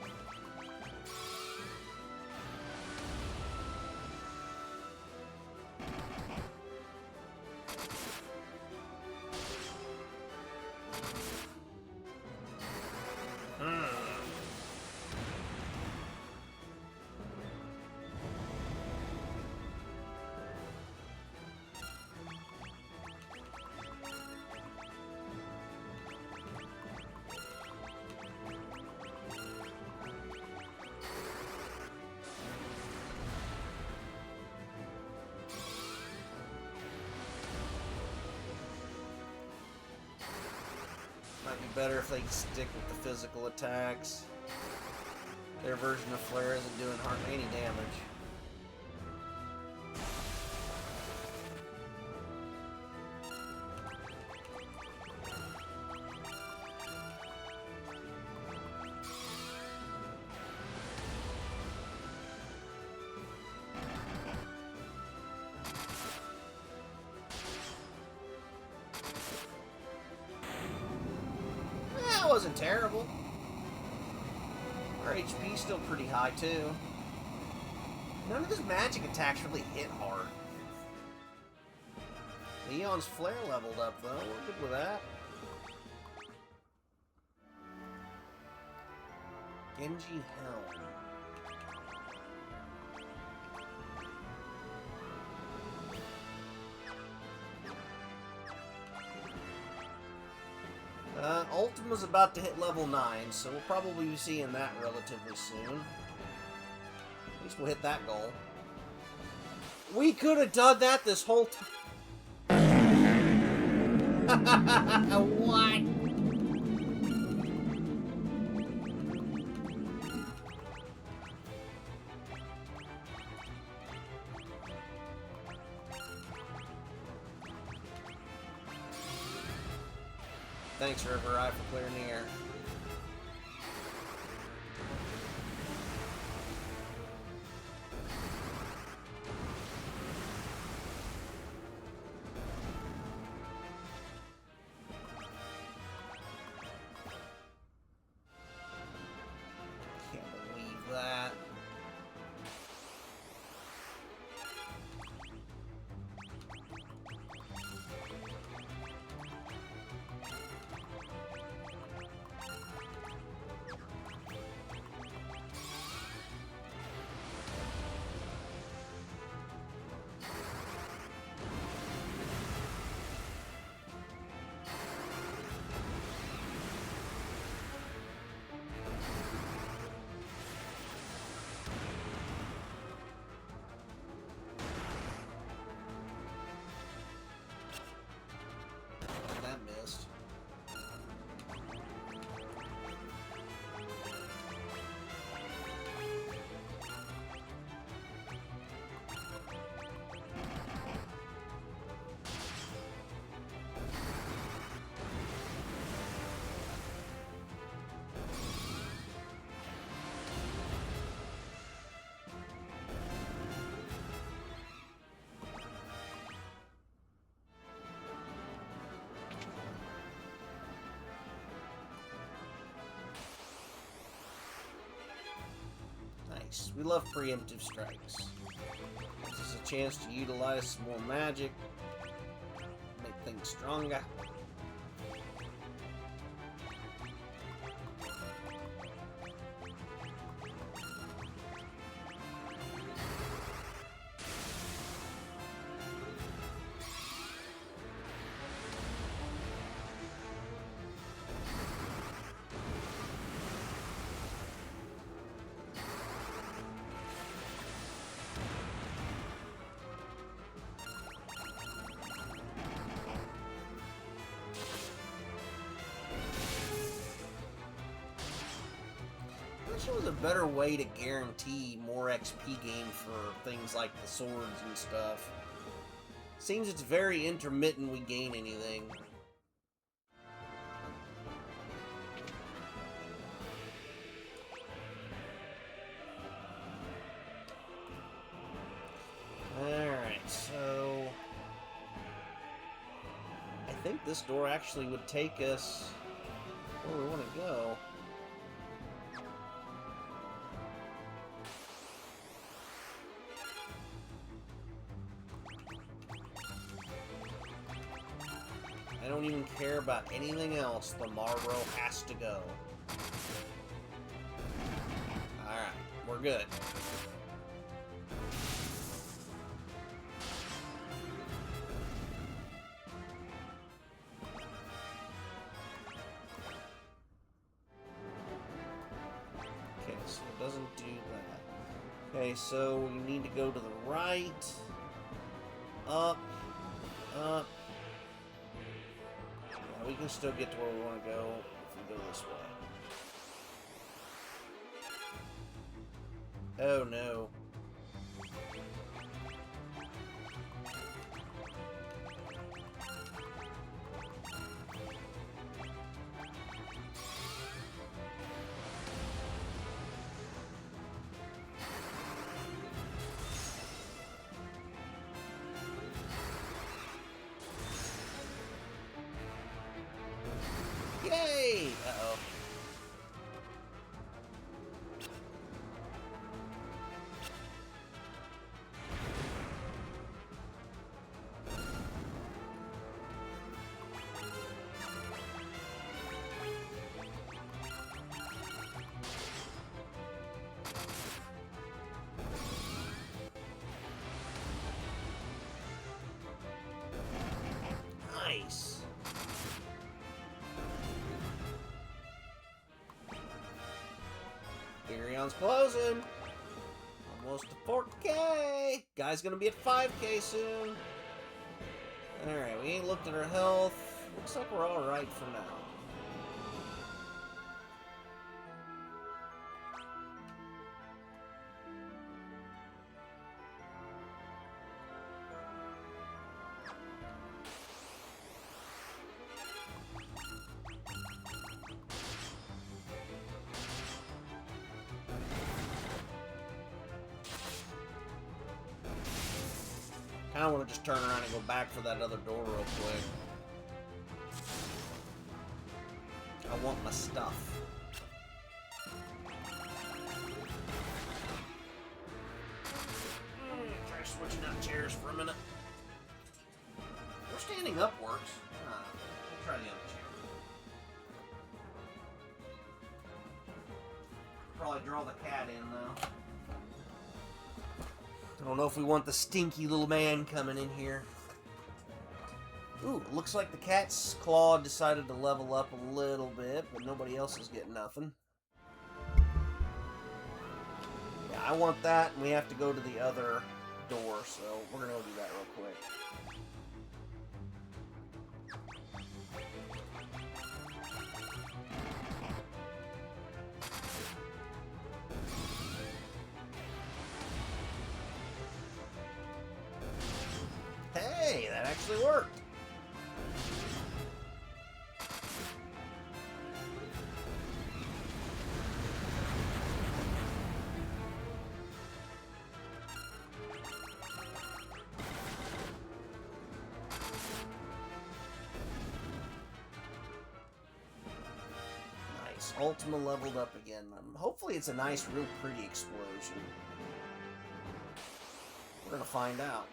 Might be better if they stick with the physical attacks. Their version of Flare isn't doing hardly any damage. That wasn't terrible. Our HP's still pretty high, too. None of his magic attacks really hit hard. Leon's Flare leveled up, though. We're good with that. Genji Helm. Ultima's about to hit level 9, so we'll probably be seeing that relatively soon. At least we'll hit that goal. We could have done that this whole time. What? Thanks, River Eye, for clearing the air. Can't believe that. That missed. Nice. We love preemptive strikes. Gives us a chance to utilize some more magic, make things stronger. there was a better way to guarantee more XP gain for things like the swords and stuff. Seems it's very intermittent we gain anything. Alright, so... I think this door actually would take us where we want to go. I don't even care about anything else. The Marlboro has to go. Alright, we're good. Okay, so it doesn't do that. Okay, so we need to go to the right. Up. Up. We can still get to where we want to go if we go this way. Oh no. Yay! Uh-oh. Nice. Irion's closing. Almost to 4K. Guy's gonna be at 5K soon. Alright, we ain't looked at our health. Looks like we're alright for now. I kind of want to just turn around and go back for that other door real quick. I want my stuff. Try switching out chairs for a minute. We're standing up works. We'll try the other chair. Probably draw the cat in though. I don't know if we want the stinky little man coming in here. Ooh, looks like the cat's claw decided to level up a little bit, but nobody else is getting nothing. Yeah, I want that, and we have to go to the other door, so we're gonna go do that real quick. Hey, that actually worked. Nice. Ultima leveled up again. Hopefully it's a nice, real pretty explosion. We're gonna find out.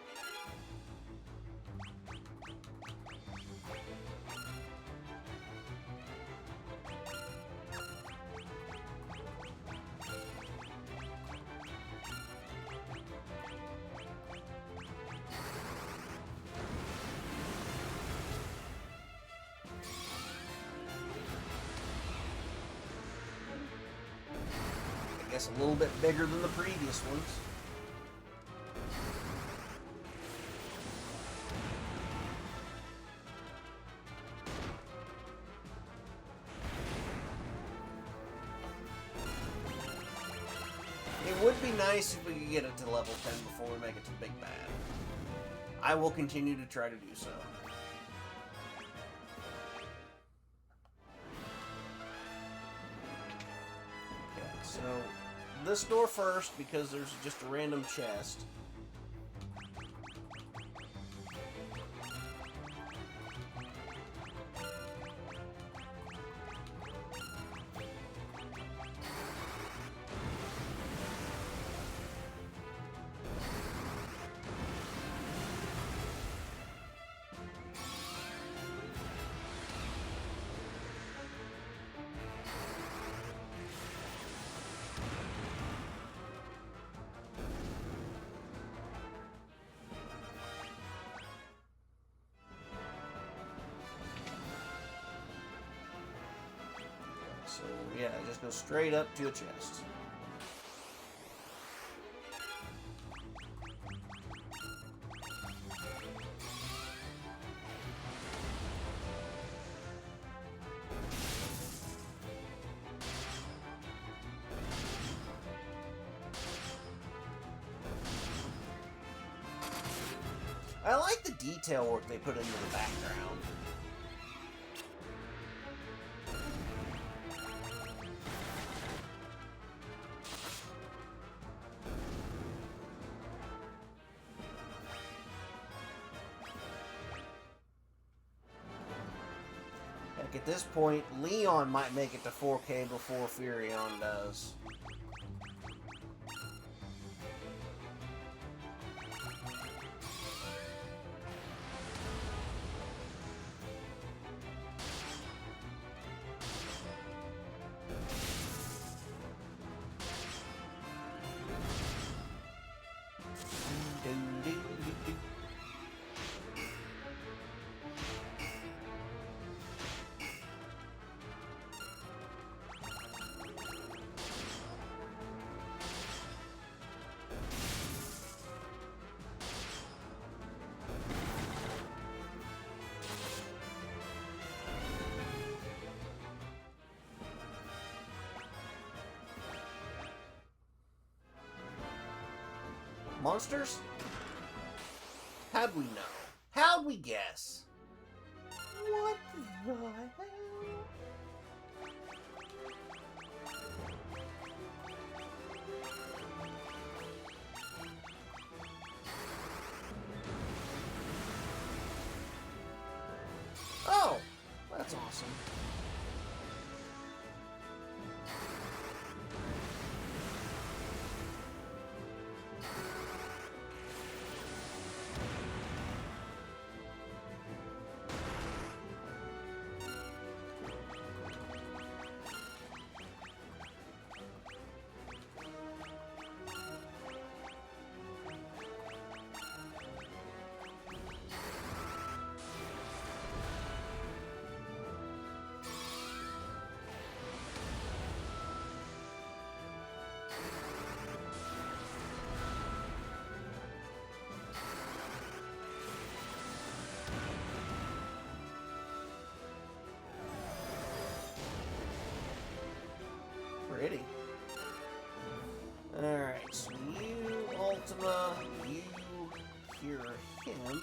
I guess a little bit bigger than the previous ones. nice if we could get it to level 10 before we make it to Big Bad. I will continue to try to do so. Okay, so this door first because there's just a random chest. So, yeah, just go straight up to a chest. I like the detail work they put into the background. Heck, at this point, Leon might make it to 4K before Furion does. Monsters? How'd we know? How'd we guess? What the hell? Oh, that's awesome. Pretty. Alright, so you, Ultima, you hear him.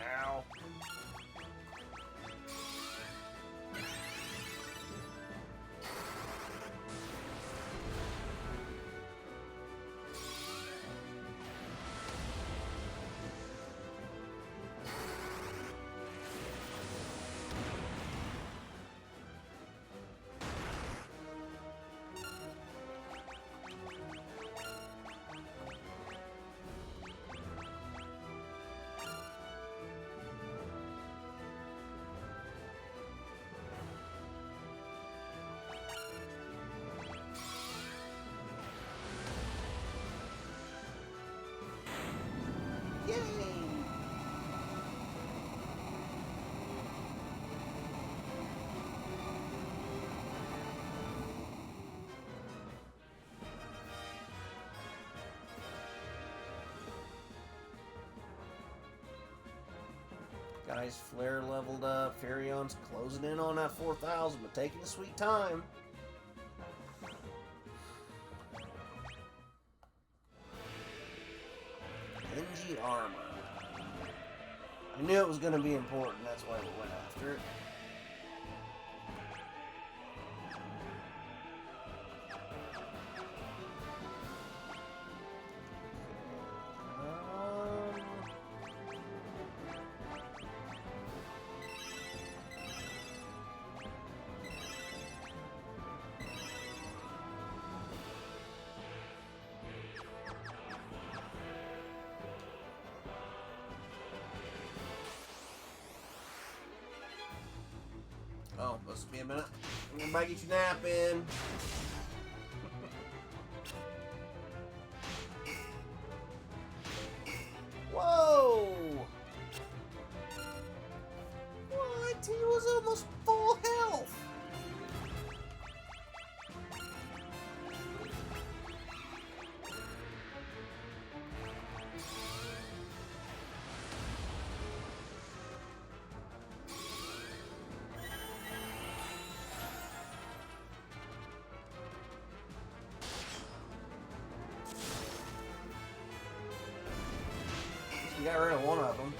Ow. Yay! Guys, Flare leveled up. Furion's closing in on that 4,000, but taking a sweet time. Dingy armor. I knew it was going to be important, that's why we went after it. Oh, must be a minute. Everybody get your nap in. Whoa! What? He was almost full health. We got rid of one of them.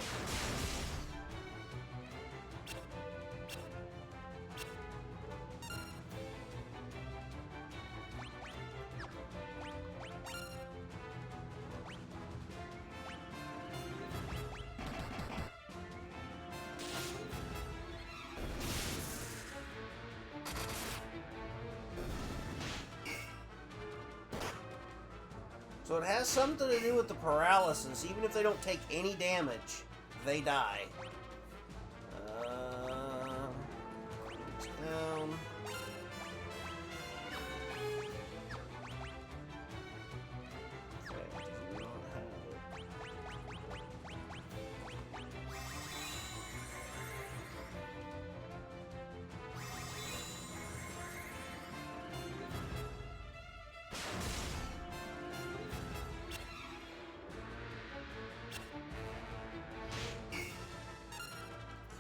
So it has something to do with the paralysis. Even if they don't take any damage, they die. It's down. Okay, does not have it.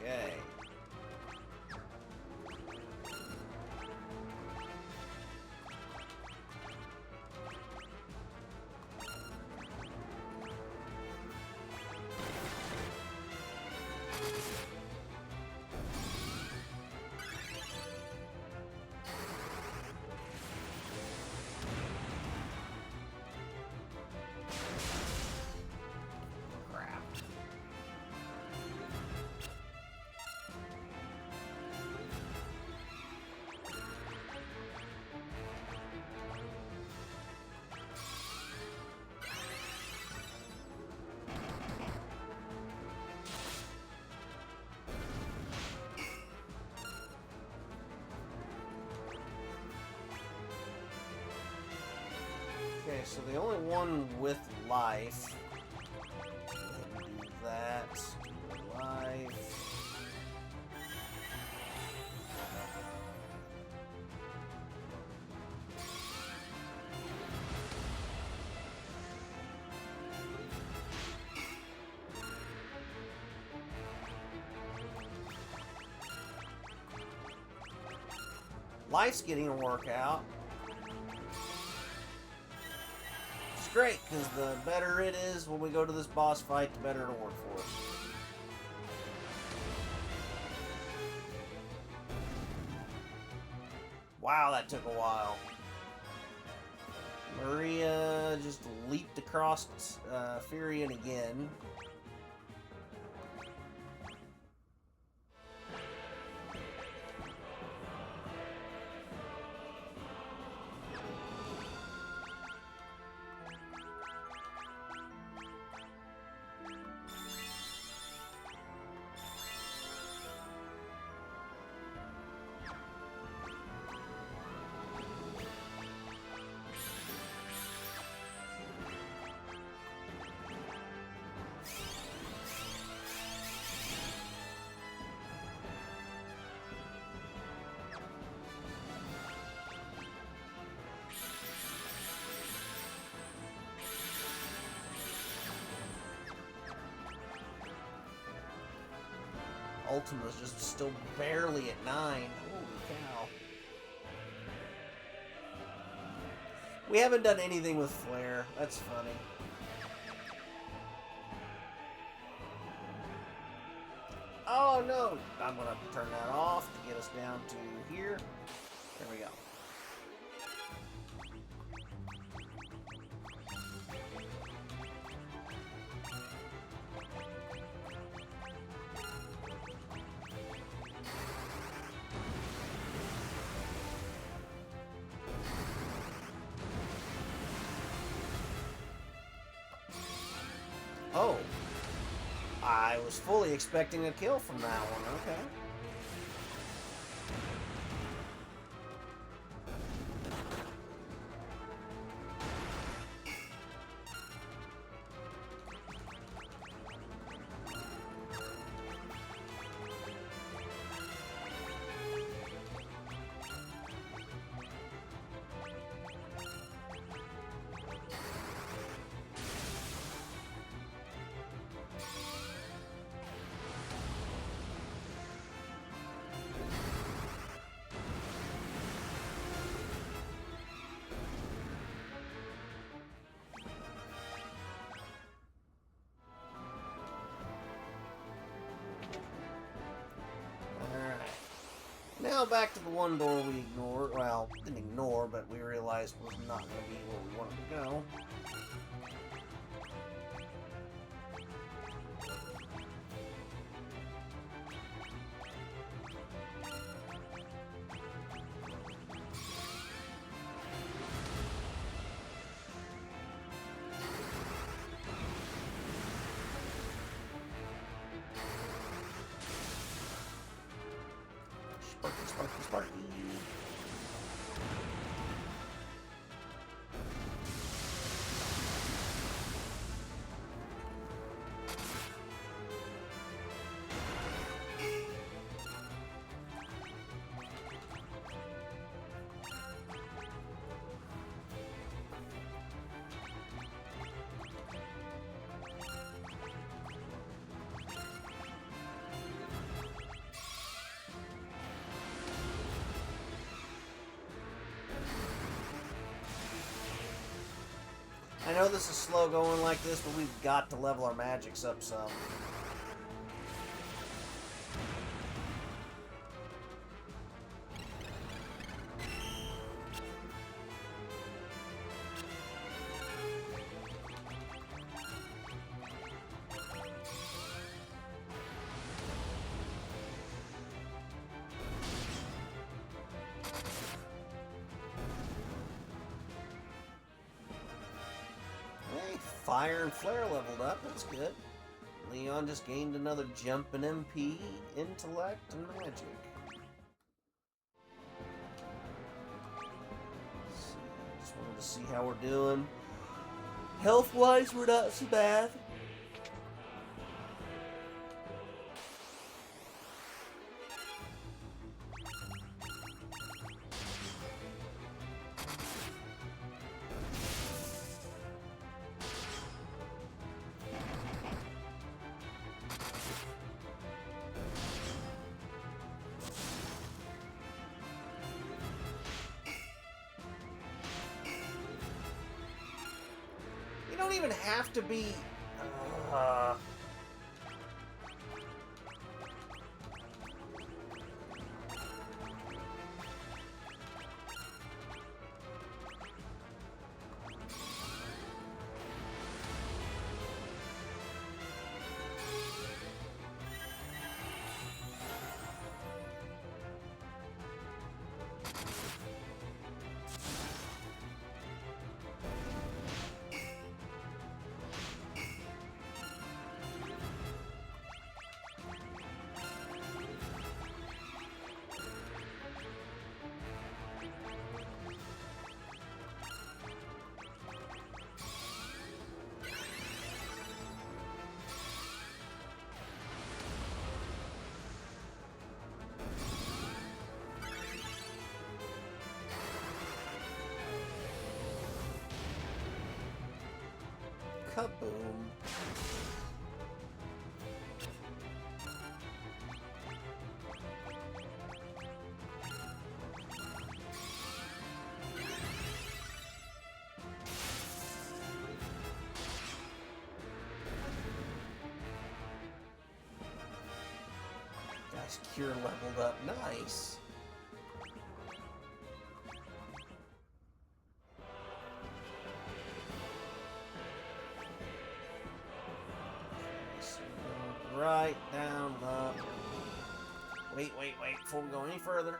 Okay. Crap. Okay, so the only one with life. Go ahead and do that. Life. Life's getting a workout. It's great, because the better it is when we go to this boss fight, the better it'll work for us. Wow, that took a while. Maria just leaped across Furion again. Ultima's just still barely at 9. Holy cow. We haven't done anything with Flare. That's funny. Oh no! I'm gonna turn that off to get us down to here. There we go. Oh. I was fully expecting a kill from that one, okay. Now back to the one door we ignored. Well, didn't ignore, but we realized was not going to be where we wanted to go. Sparky, Sparky, Sparky. I know this is slow going like this, but we've got to level our magics up some. Fire and Flare leveled up, that's good. Leon just gained another jump in MP, Intellect, and Magic. Just wanted to see how we're doing. Health-wise, we're not so bad. You don't even have to be... Kaboom. Nice. Cure leveled up. Nice. So go right down, up. Wait. Before we go any further.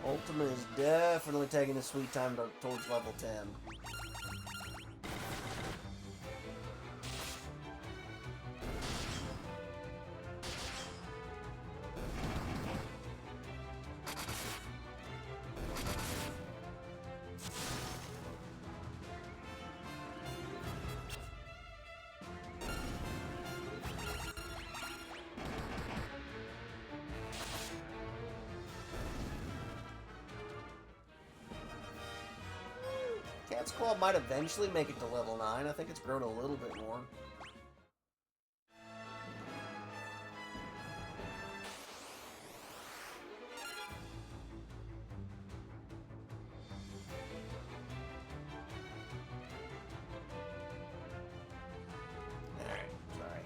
Ultimate is definitely taking a sweet time towards level 10. Cat's Claw might eventually make it to level 9. I think it's grown a little bit more. Alright, sorry.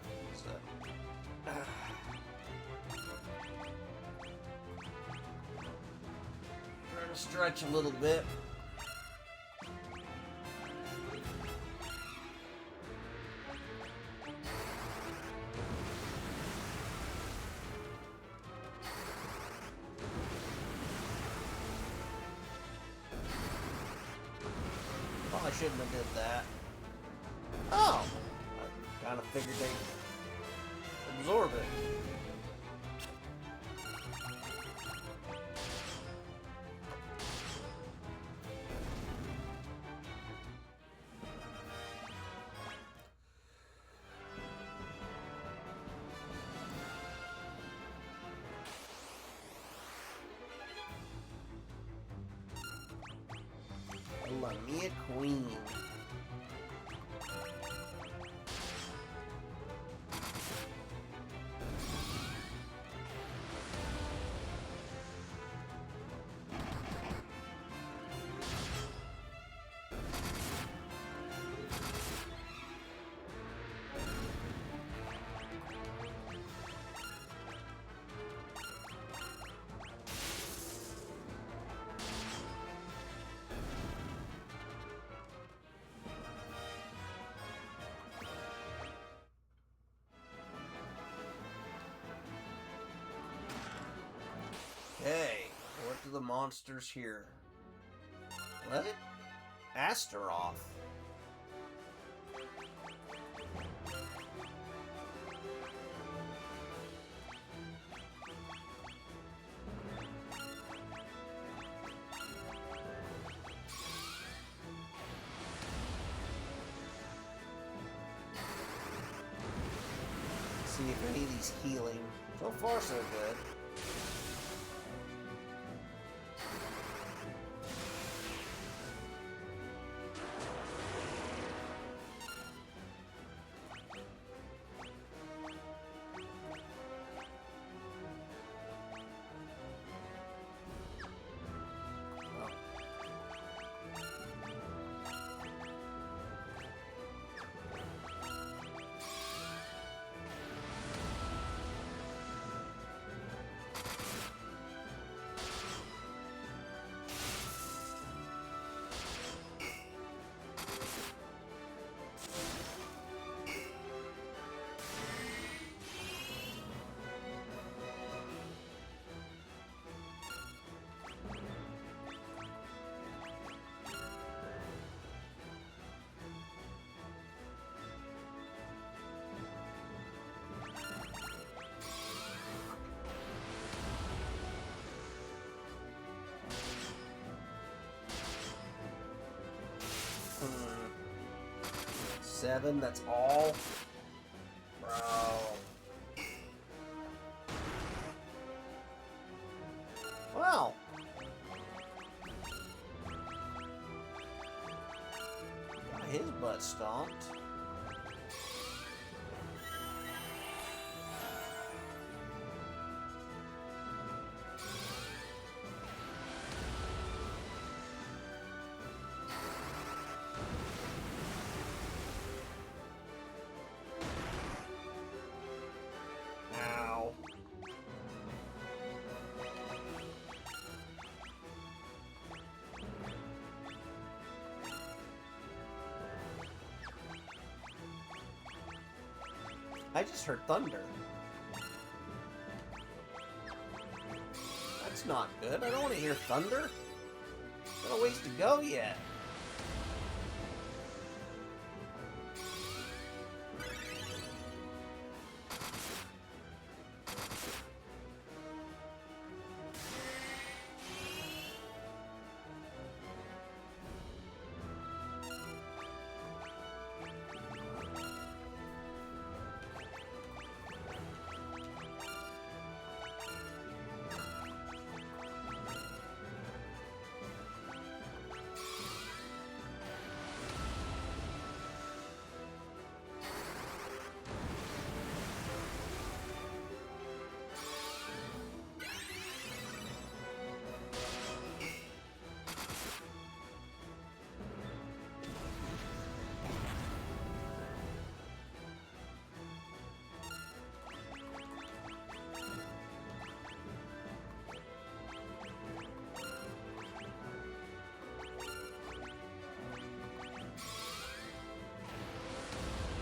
Trying to stretch a little bit. I shouldn't have did that. Oh! I kind of figured they'd absorb it. Lamia Queen. Okay, what do the monsters here? What? Astaroth. See if any of these healing. So far, so good. Seven, that's all? Bro. Wow. Got his butt stomped. I just heard thunder. That's not good. I don't want to hear thunder. Got a ways to go yet.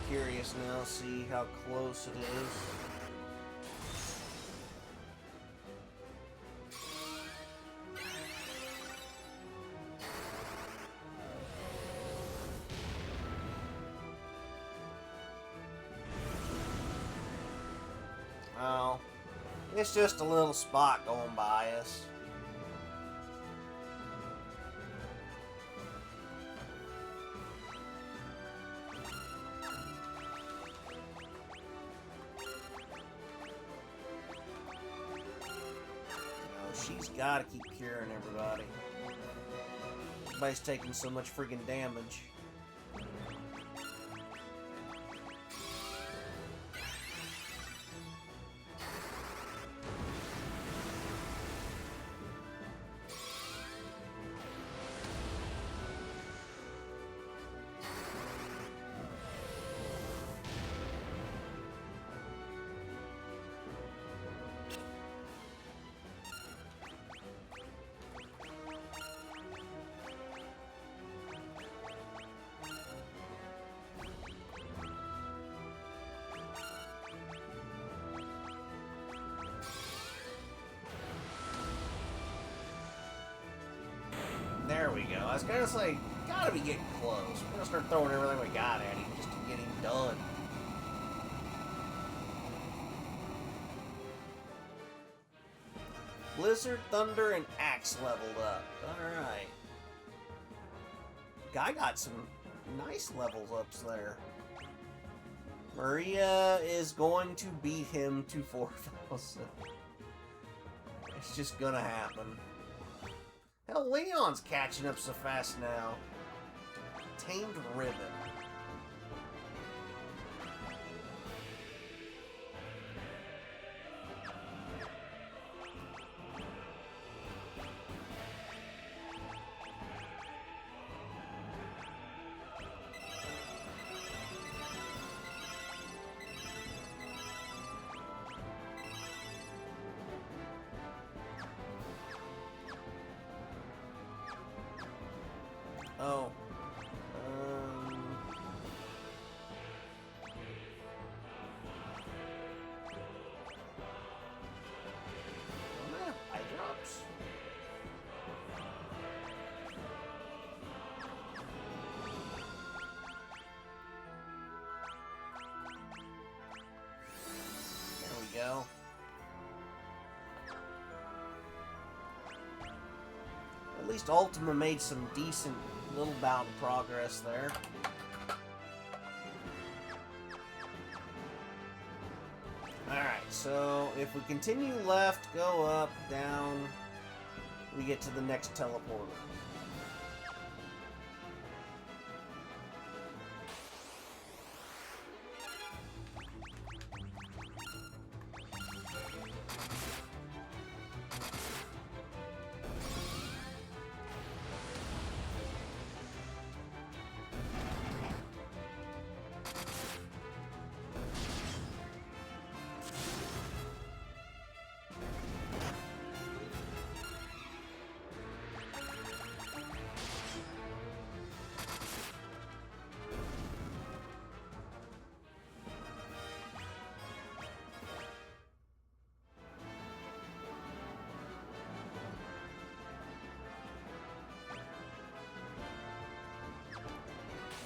Curious now, see how close it is. Oh, it's just a little spot going by us. She's gotta keep curing everybody. Everybody's taking so much friggin' damage. There we go. I was gonna say, gotta be getting close. We're gonna start throwing everything we got at him just to get him done. Blizzard, Thunder, and Axe leveled up. Alright. Guy got some nice levels ups there. Maria is going to beat him to 4,000. It's just gonna happen. Hell, Leon's catching up so fast now. Tamed Ribbon. Oh. Eye drops. There we go. At least Ultima made some decent little bout of progress there. Alright, so if we continue left, go up, down, we get to the next teleporter.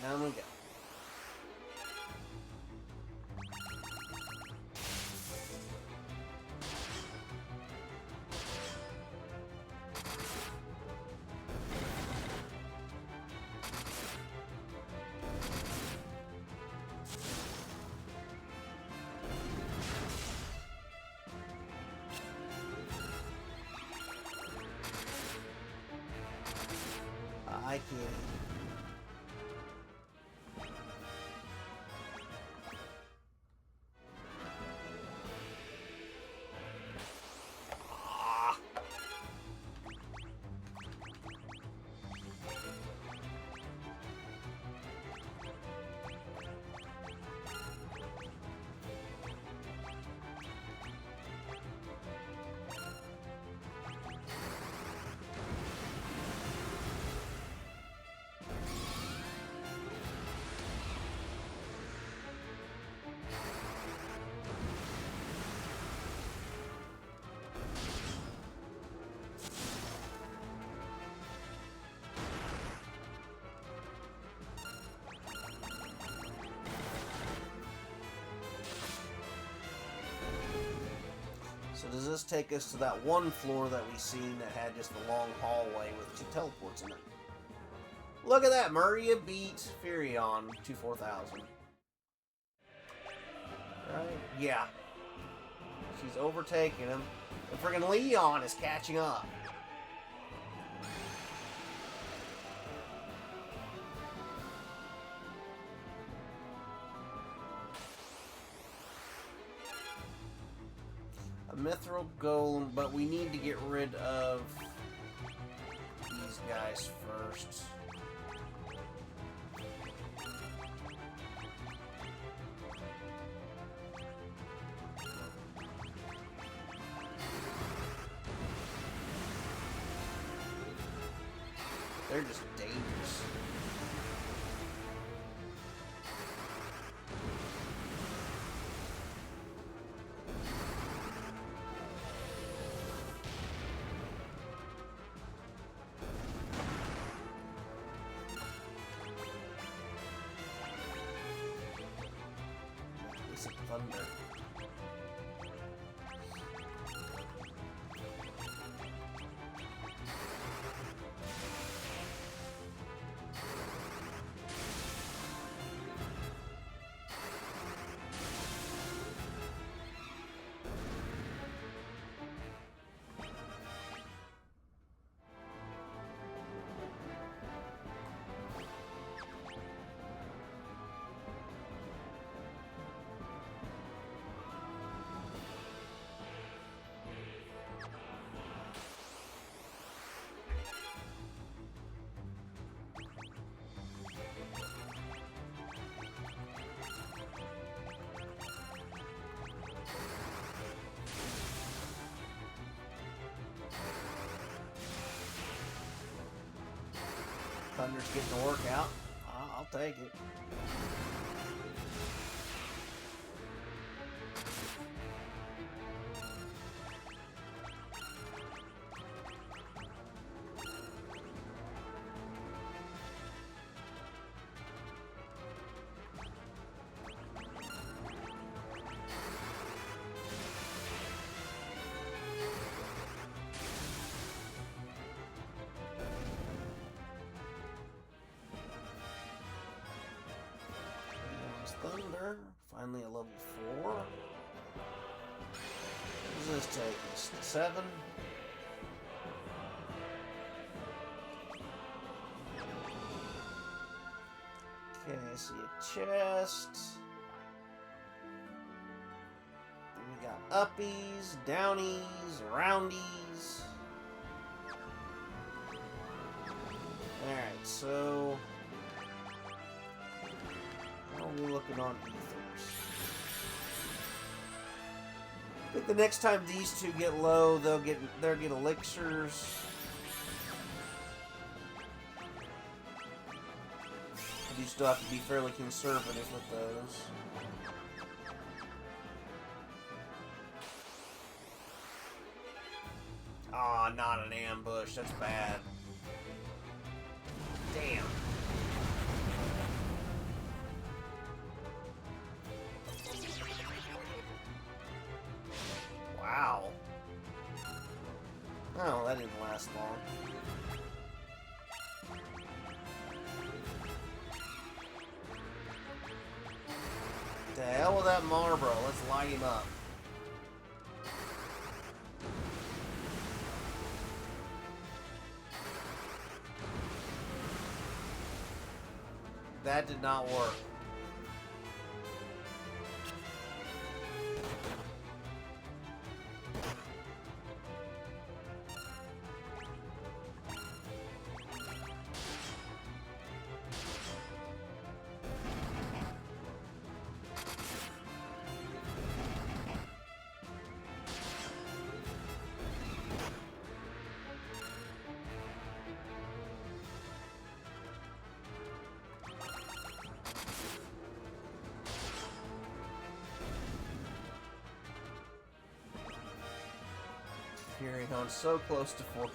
Down we go. I can't. So does this take us to that one floor that we seen that had just a long hallway with 2 teleports in it? Look at that, Murray, you beat Furion to 4,000. Right? Yeah. She's overtaking him. And friggin' Leon is catching up. A mithril golem, but we need to get rid of these guys first. They're just dangerous. It's thunder. Thunder's getting the work out. I'll take it. Thunder, finally a level 4. What does this take us? 7? Okay, I see a chest. We got uppies, downies, roundies. Alright, so how are we looking on ethers? I think the next time these two get low, they'll get elixirs. You still have to be fairly conservative with those. Ah, oh, not an ambush. That's bad. Damn. The hell with that Marlboro. Let's light him up. That did not work. Furion so close to 4K.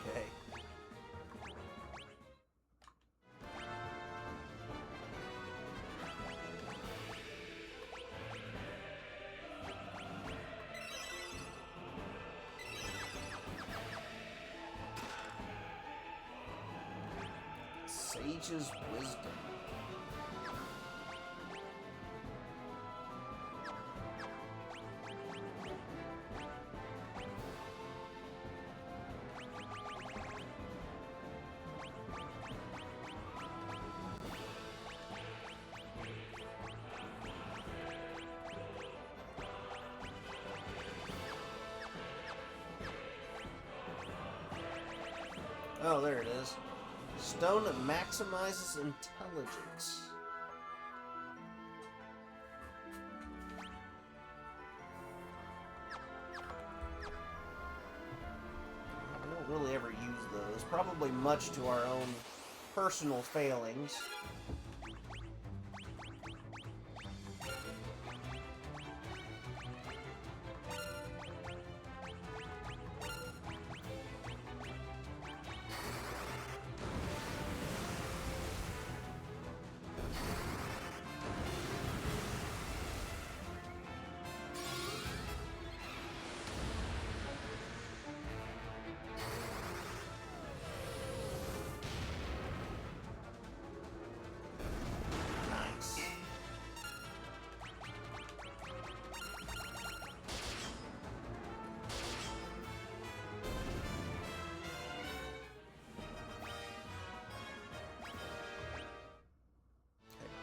Sage's Wisdom. Oh, there it is. Stone that maximizes intelligence. We don't really ever use those. Probably much to our own personal failings.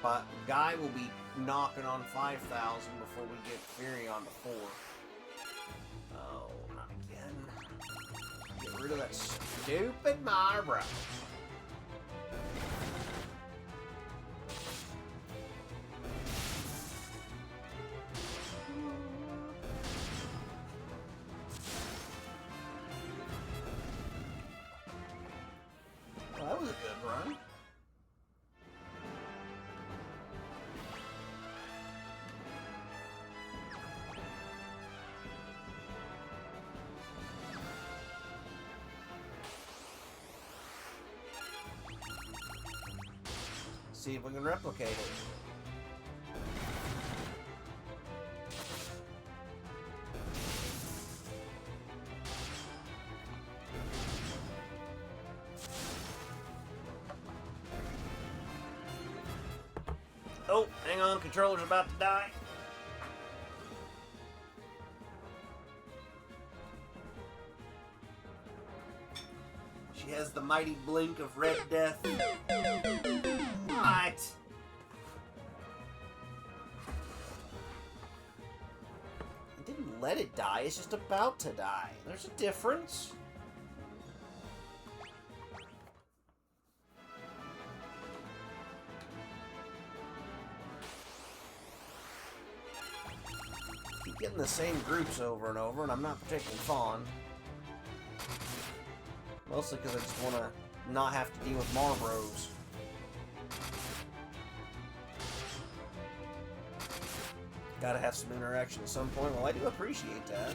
But Guy will be knocking on 5,000 before we get Furion to 4. Oh, not again. Get rid of that stupid Marlboro. Well, that was a good run. See if we can replicate it. Oh, hang on, controller's about to die. She has the mighty blink of red death. What? It didn't let it die, it's just about to die. There's a difference. Keep getting the same groups over and over, and I'm not particularly fond. Mostly because I just want to not have to deal with Marlboros. Gotta have some interaction at some point. Well, I do appreciate that.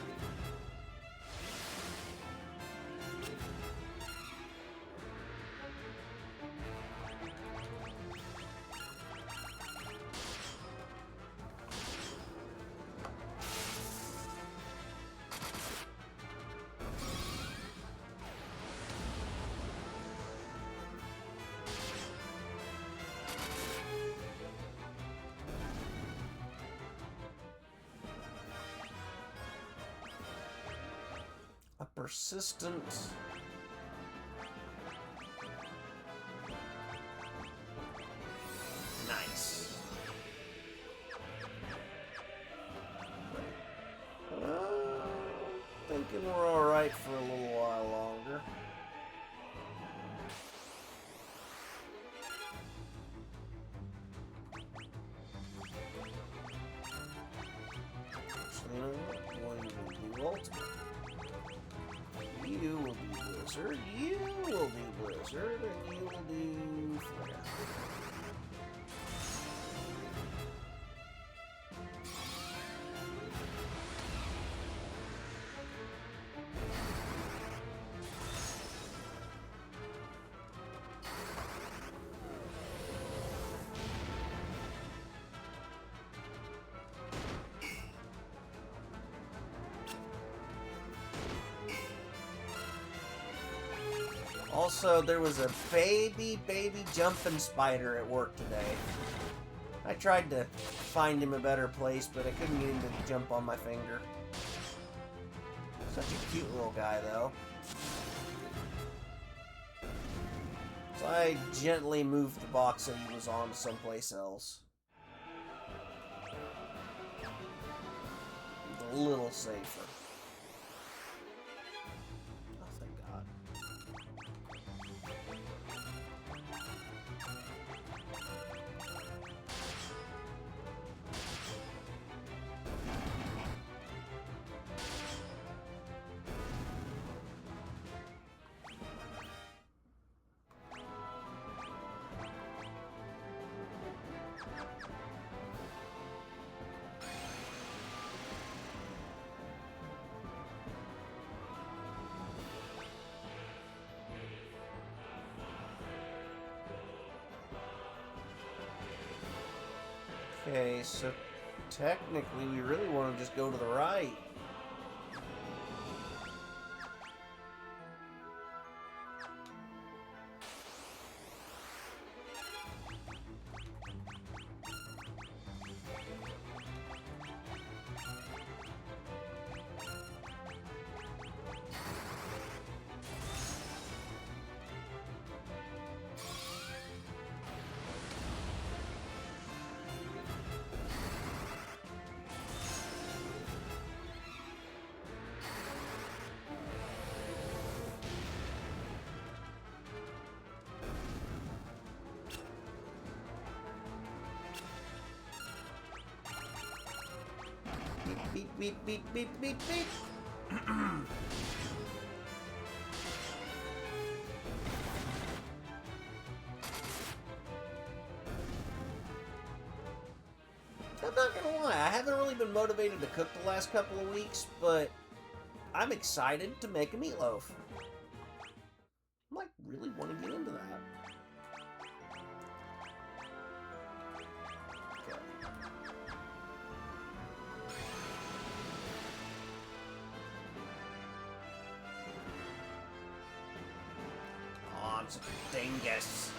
persistent. Nice. Thinking we're alright for a little while longer. So, you know what? Going to do ultimate. You will do Blizzard, you will do Blizzard, and you will do Flare. Also, there was a baby jumping spider at work today. I tried to find him a better place, but I couldn't get him to jump on my finger. Such a cute little guy, though. So I gently moved the box that he was on to someplace else. A little safer. Okay, so technically we really want to just go to the right. Beep, beep, beep, beep, beep, beep. I'm not gonna lie, I haven't really been motivated to cook the last couple of weeks, but I'm excited to make a meatloaf. I like really want to get into that. Dingus.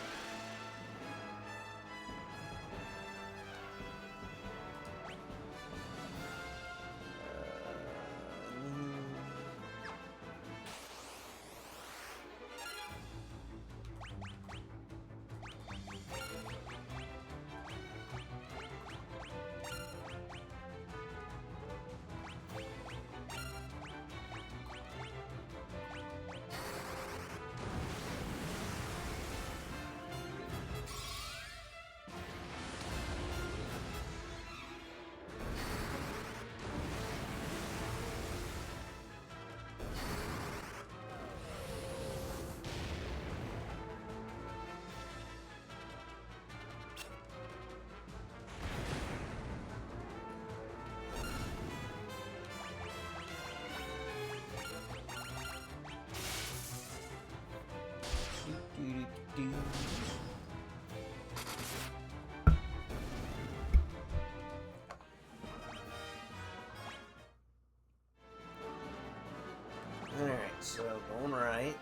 Alright, so going right.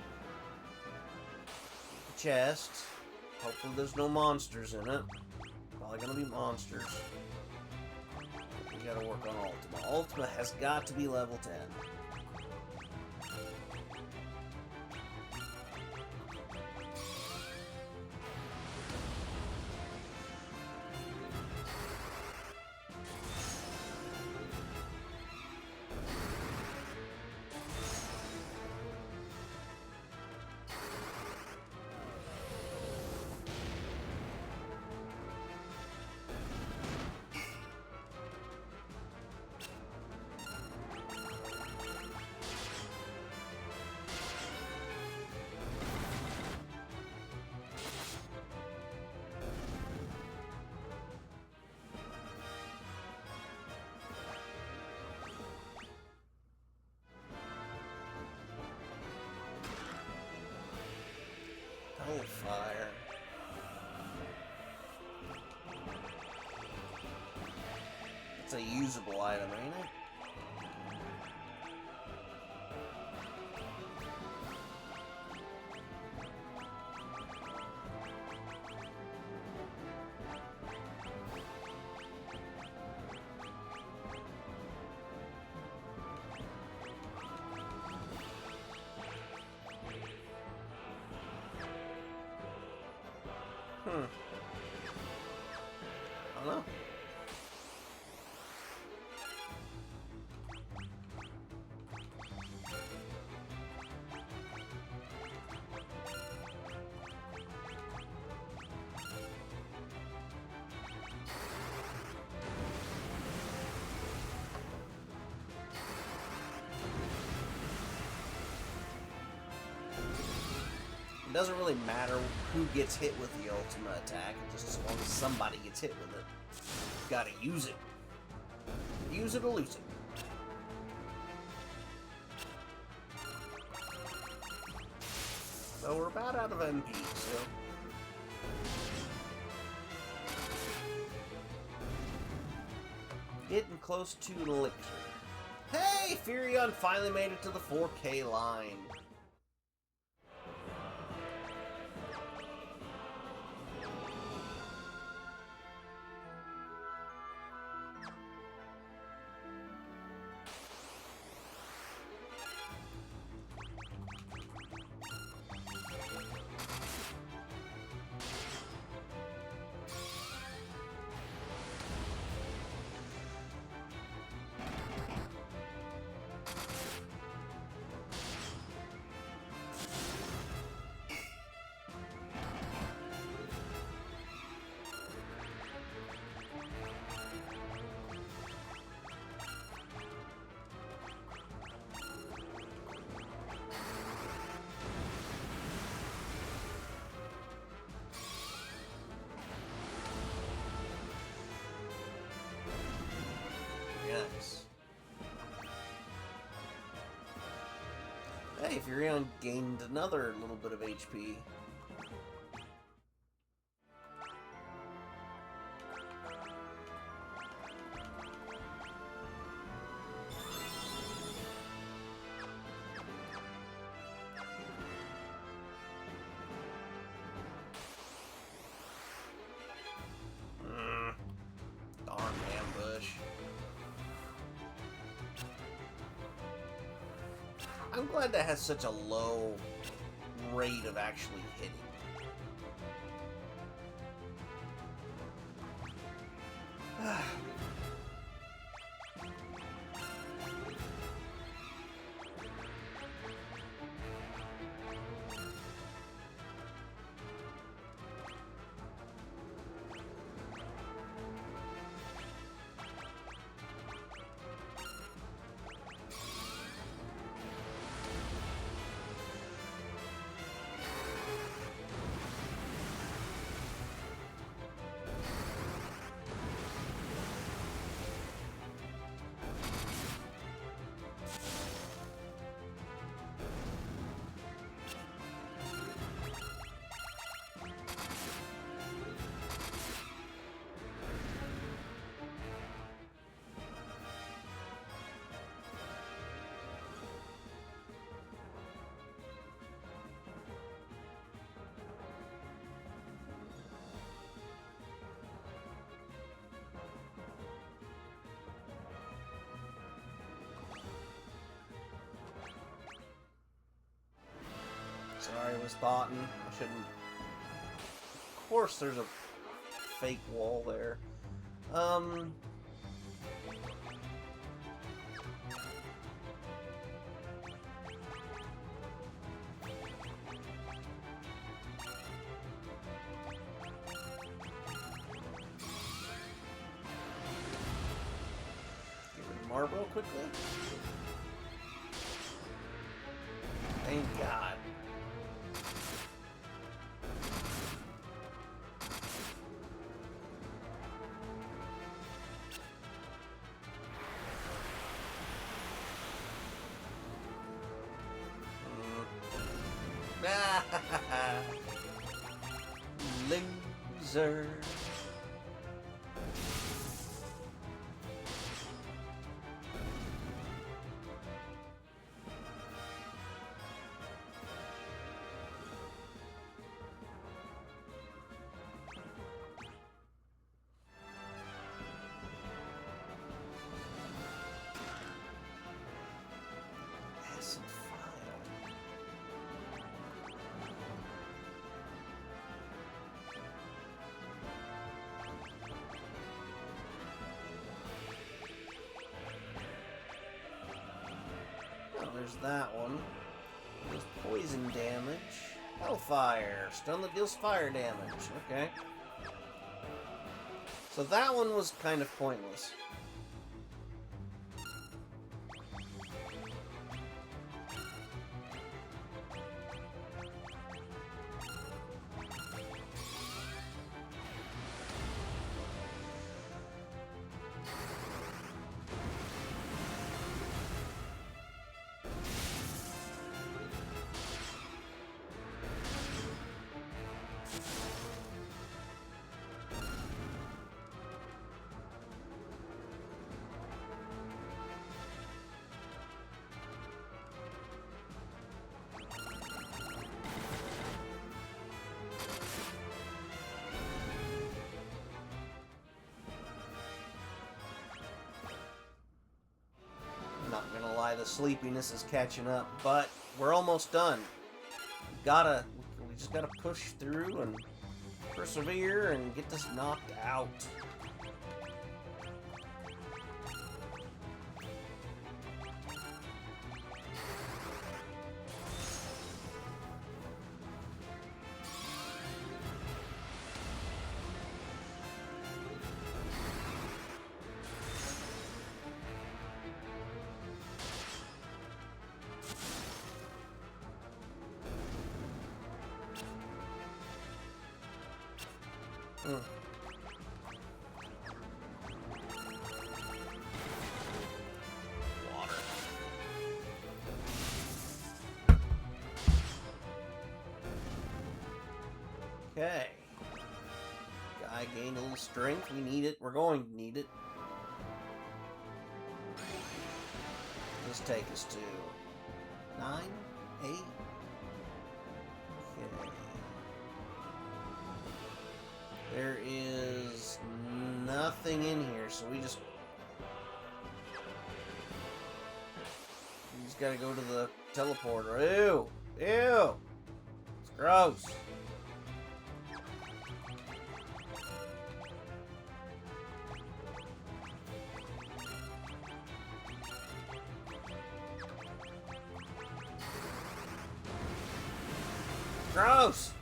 The chest. Hopefully there's no monsters in it. Probably gonna be monsters. We gotta work on Ultima. Ultima has got to be level 10. fire. It's a usable item, ain't it? I don't know. It doesn't really matter who gets hit with the ultimate attack, just as long as somebody gets hit with it. You gotta use it. Use it or lose it. So we're about out of MP, so... Getting close to an elixir. Hey! Furion finally made it to the 4K line. Nice. Hey, Furion gained another little bit of HP. Darn ambush. I'm glad that has such a low rate of actually hitting. Sorry, I was thoughting. I shouldn't. Of course, there's a fake wall there. Get rid of Marble quickly. Thank God. laser. Acid file. Oh, there's that one. Deals poison damage. Hellfire. Stun that deals fire damage. Okay. So that one was kind of pointless. Not gonna lie, the sleepiness is catching up, but we're almost done. We just gotta push through and persevere and get this knocked out. Water. Okay. Guy gained a little strength. We need it. We're going to need it. Let's take us to 9, 8. Okay. There is nothing in here, so we just gotta go to the teleporter. Ew! Ew! It's gross. Gross!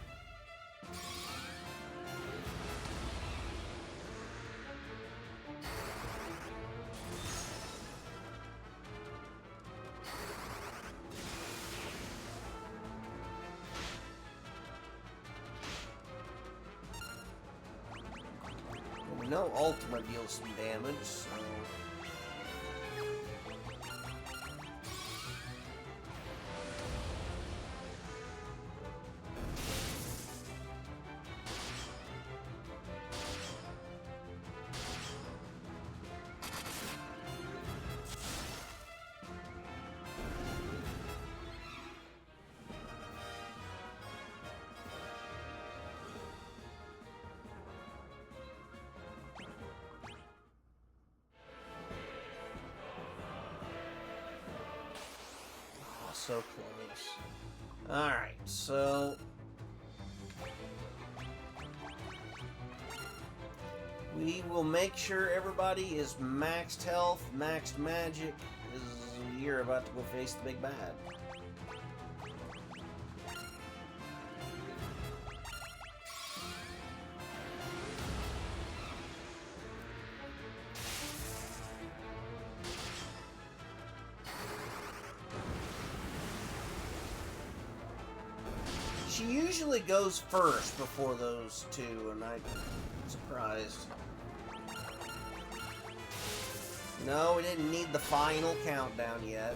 We know Ultima deals some damage, so... So close. Alright, so... we will make sure everybody is maxed health, maxed magic, as you're about to go face the big bad. She usually goes first before those two, and I'm surprised. No, we didn't need the final countdown yet.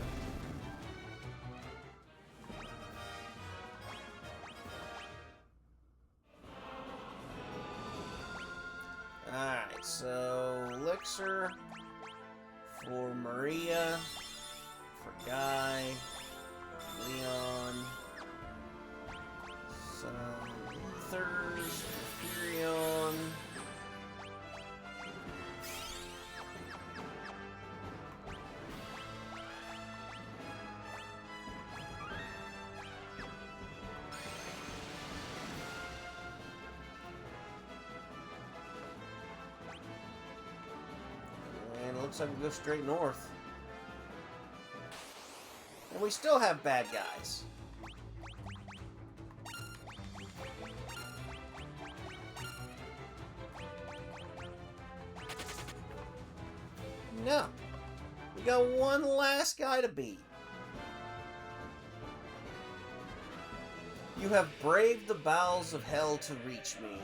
for Maria, for Guy, Leon, some ethers, Furion. Looks like we go straight north. And we still have bad guys. No. We got one last guy to beat. You have braved the bowels of hell to reach me,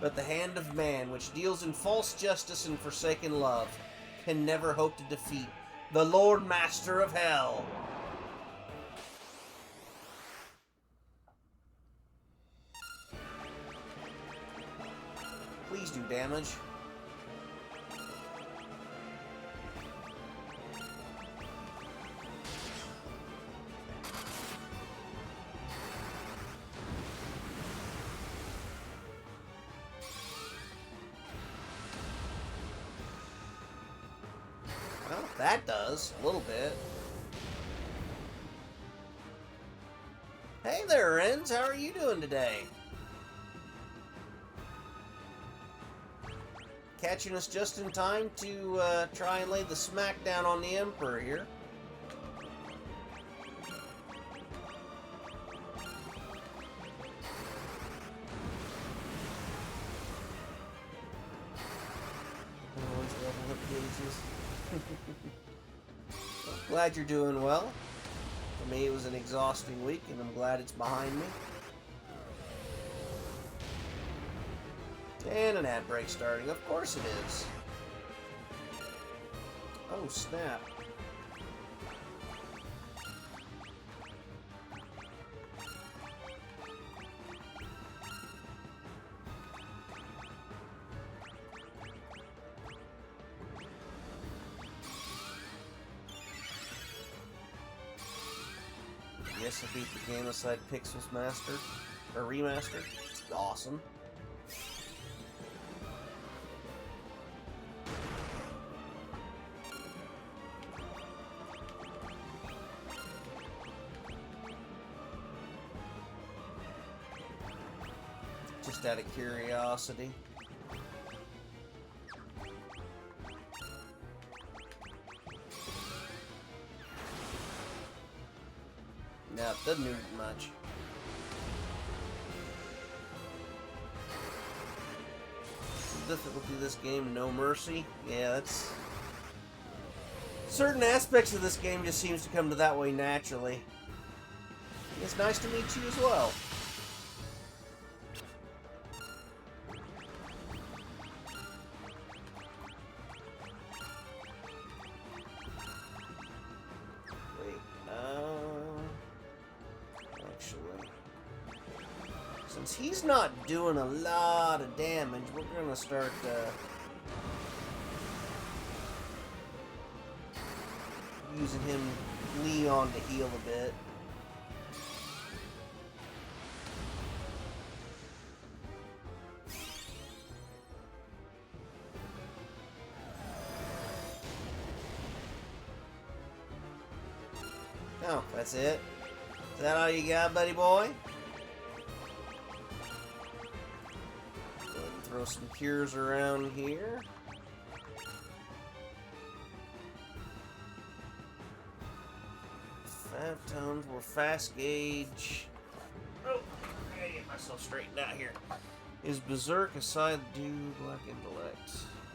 but the hand of man, which deals in false justice and forsaken love, can never hope to defeat the Lord Master of Hell. Please do damage. Well, that does a little bit. Hey there, Renz. How are you doing today? Catching us just in time to try and lay the smackdown on the Emperor here. Glad you're doing well. For me, it was an exhausting week, and I'm glad it's behind me. And an ad break starting. Of course it is. Oh, snap. Yes, I beat the game aside Pixels Mastered, or Remastered. It's awesome. Just out of curiosity. No, it doesn't do much. Difficulty of this game, no mercy. Yeah, that's... certain aspects of this game just seems to come to that way naturally. It's nice to meet you as well. Since he's not doing a lot of damage, we're gonna start using him, Leon, to heal a bit. Oh, that's it? Is that all you got, buddy boy? Throw some cures around here. Five tones, we're fast gauge. Oh, I gotta get myself straightened out here. Is Berserk aside do Black Intellect?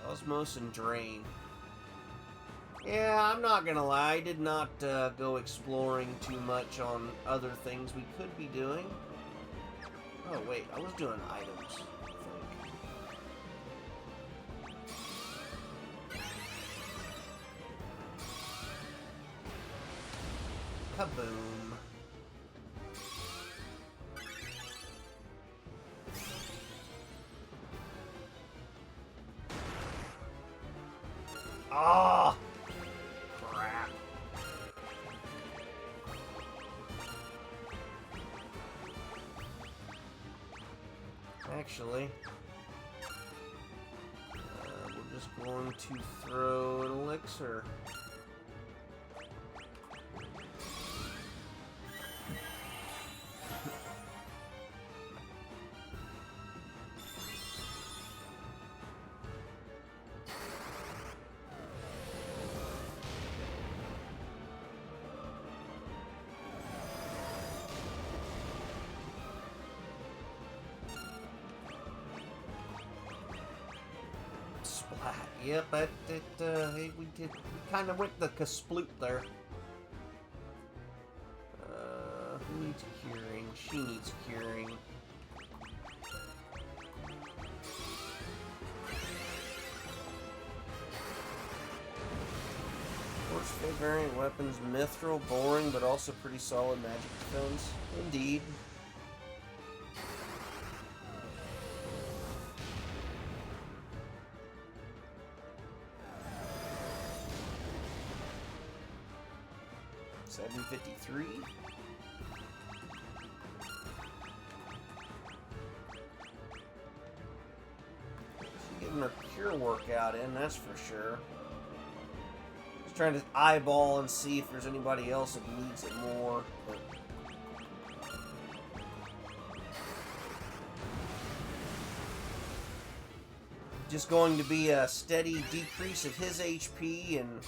Osmos and Drain. Yeah, I'm not gonna lie, I did not go exploring too much on other things we could be doing. Oh wait, I was doing items. Kaboom. Ah! actually. We're just going to throw an elixir. Yep, hey, we kind of went the kasploot there. Who needs curing? She needs curing. Force Fade variant weapons, mithril, boring, but also pretty solid magic defense. Indeed. $753. She's getting her cure workout in, that's for sure. Just trying to eyeball and see if there's anybody else that needs it more. But just going to be a steady decrease of his HP and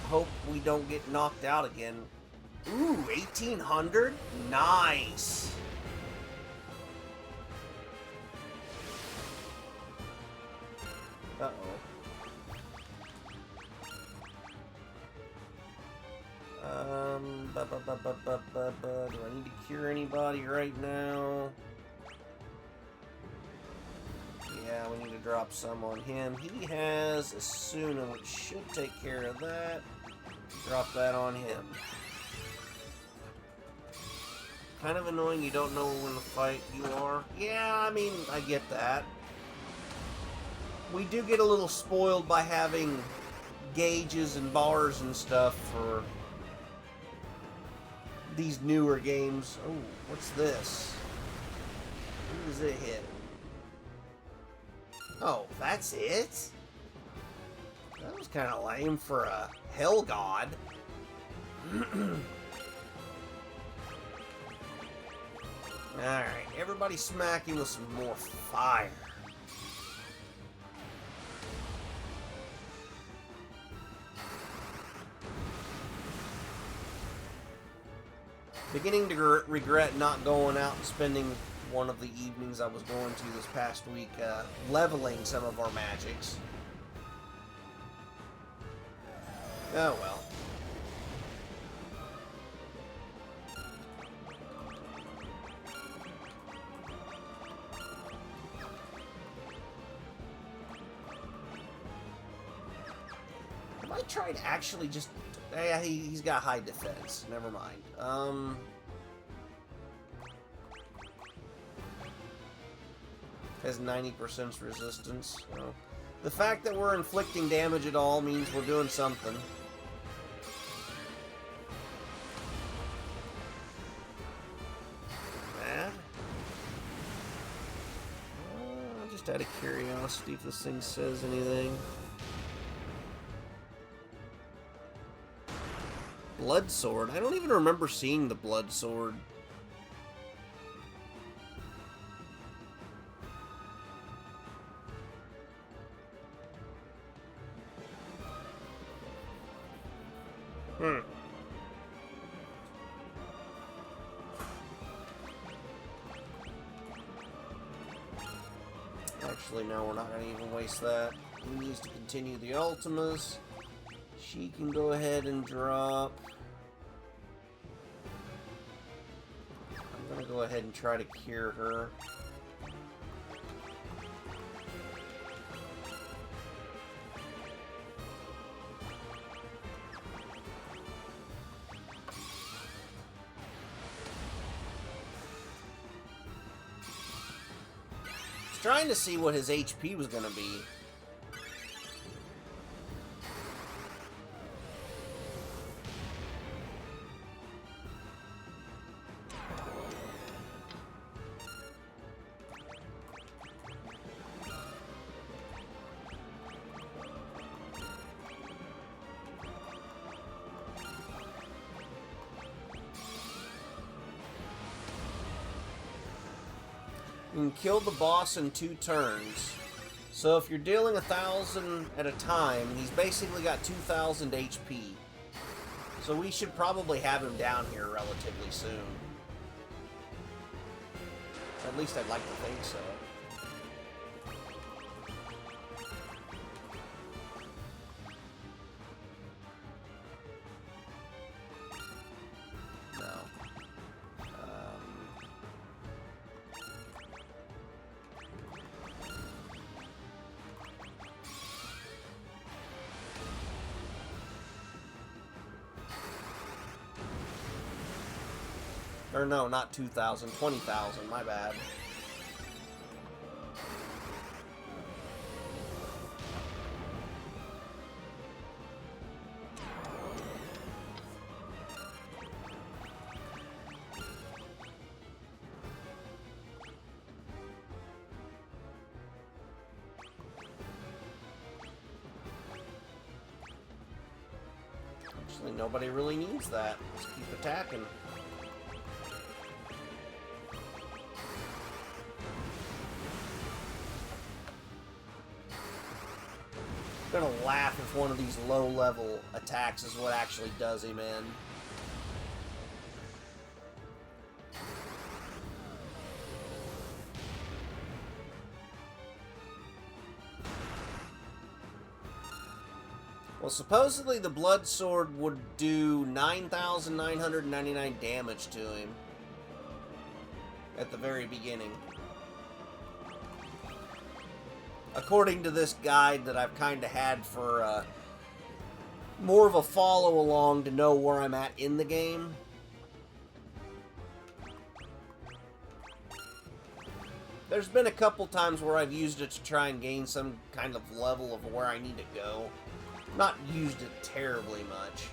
hope we don't get knocked out again. Ooh, 1800? Nice! Uh-oh. Do I need to cure anybody right now? Yeah, we need to drop some on him. He has Asuna, which should take care of that. Drop that on him. Kind of annoying you don't know when to fight you are. Yeah, I mean, I get that. We do get a little spoiled by having gauges and bars and stuff for these newer games. Oh, what's this? Who does it hit? Oh, that's it? That was kind of lame for a hell god. Alright, everybody smack him with some more fire. Beginning to regret not going out and spending one of the evenings I was going to this past week, leveling some of our magics. Oh well. Have I tried actually just... Yeah, he's got high defense. Never mind. Has 90% resistance. So the fact that we're inflicting damage at all means we're doing something. Just out of curiosity if this thing says anything. Blood sword. I don't even remember seeing the blood sword. Actually, no, we're not going to even waste that. He needs to continue the Ultimas. She can go ahead and drop. I'm going to go ahead and try to cure her. Trying to see what his HP was going to be. You can kill the boss in 2 turns. So if you're dealing 1,000 at a time, he's basically got 2,000 HP. So we should probably have him down here relatively soon. At least I'd like to think so. Or no, not 2,000, 20,000, my bad. Actually, nobody really needs that. Just keep attacking. I'm gonna laugh if one of these low-level attacks is what actually does him in. Well, supposedly the Blood Sword would do 9,999 damage to him at the very beginning. According to this guide that I've kind of had for more of a follow-along to know where I'm at in the game. There's been a couple times where I've used it to try and gain some kind of level of where I need to go. Not used it terribly much.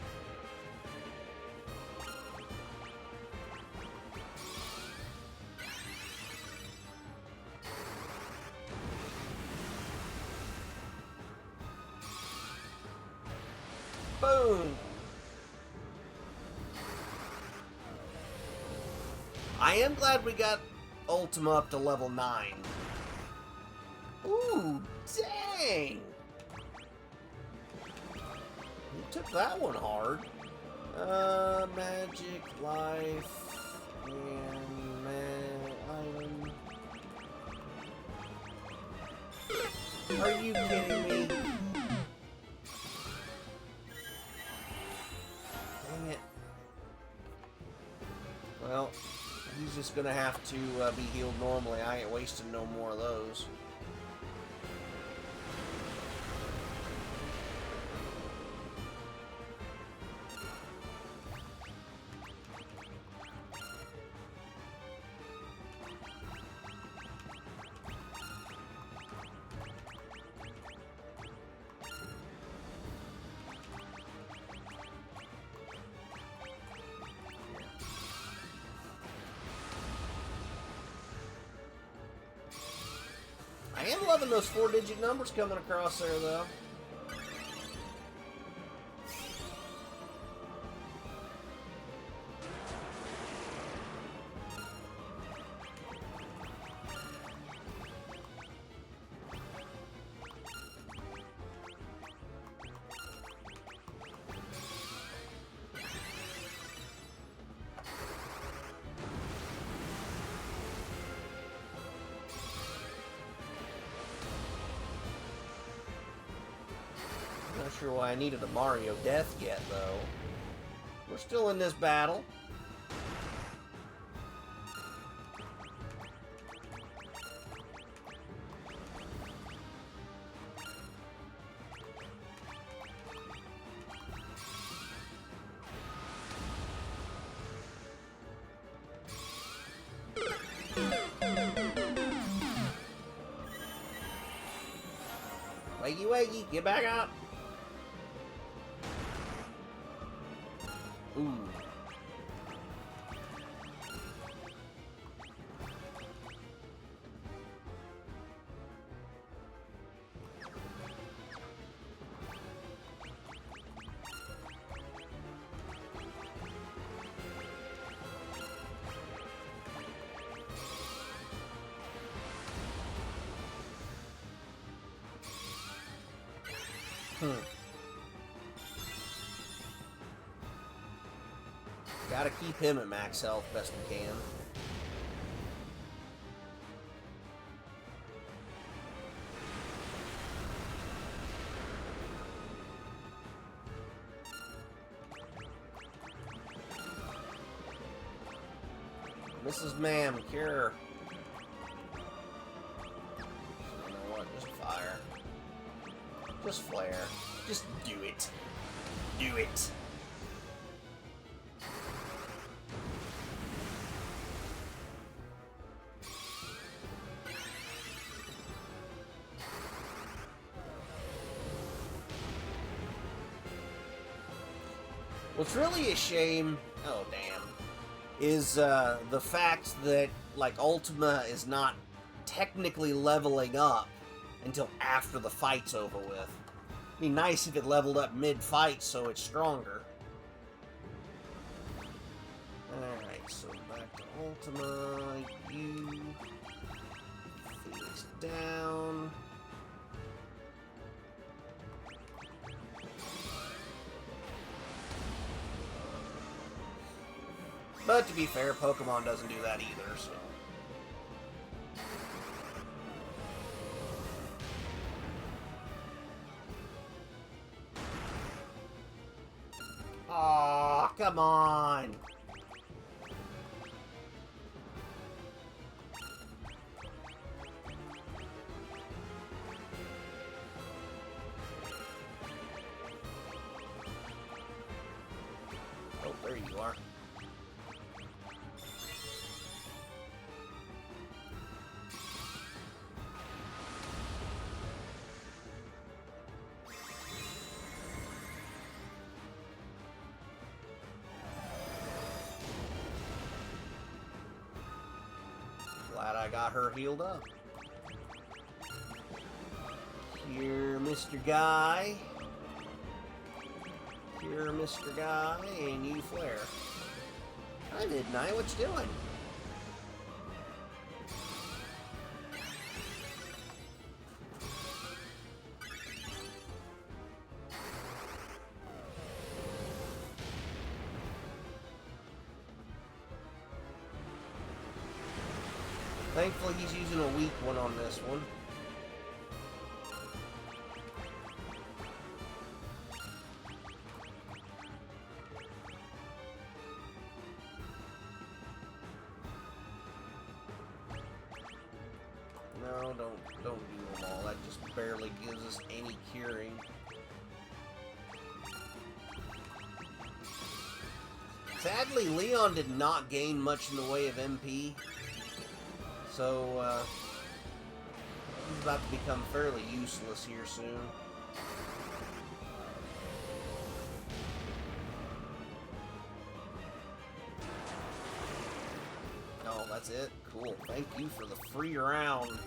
Boom! I am glad we got Ultima up to level 9. Ooh, dang! You took that one hard. Magic, life, and item. Are you kidding me? Dang it. Well, he's just gonna have to be healed normally. I ain't wasting no more of those. I am loving those 4-digit numbers coming across there, though. Not sure why I needed a Mario death yet, though. We're still in this battle. Wakey wakey, get back up! Ooh. Gotta keep him at max health best we can. Mrs. Ma'am, cure. You know what? Just fire. Just flare. Just do it. Do it. What's really a shame, oh damn, is the fact that, like, Ultima is not technically leveling up until after the fight's over with. It'd be nice if it leveled up mid-fight so it's stronger. Alright, so back to Ultima, you, face down. But to be fair, Pokemon doesn't do that either, so... Aw, come on! Oh, there you are. Glad I got her healed up. Here, Mr. Guy. Here, Mr. Guy, and you flare. Hi, Midnight, what you doing? Thankfully, he's using a weak one on this one. No, don't do them all. That just barely gives us any curing. Sadly, Leon did not gain much in the way of MP. So, he's about to become fairly useless here soon. Oh, that's it? Cool. Thank you for the free round.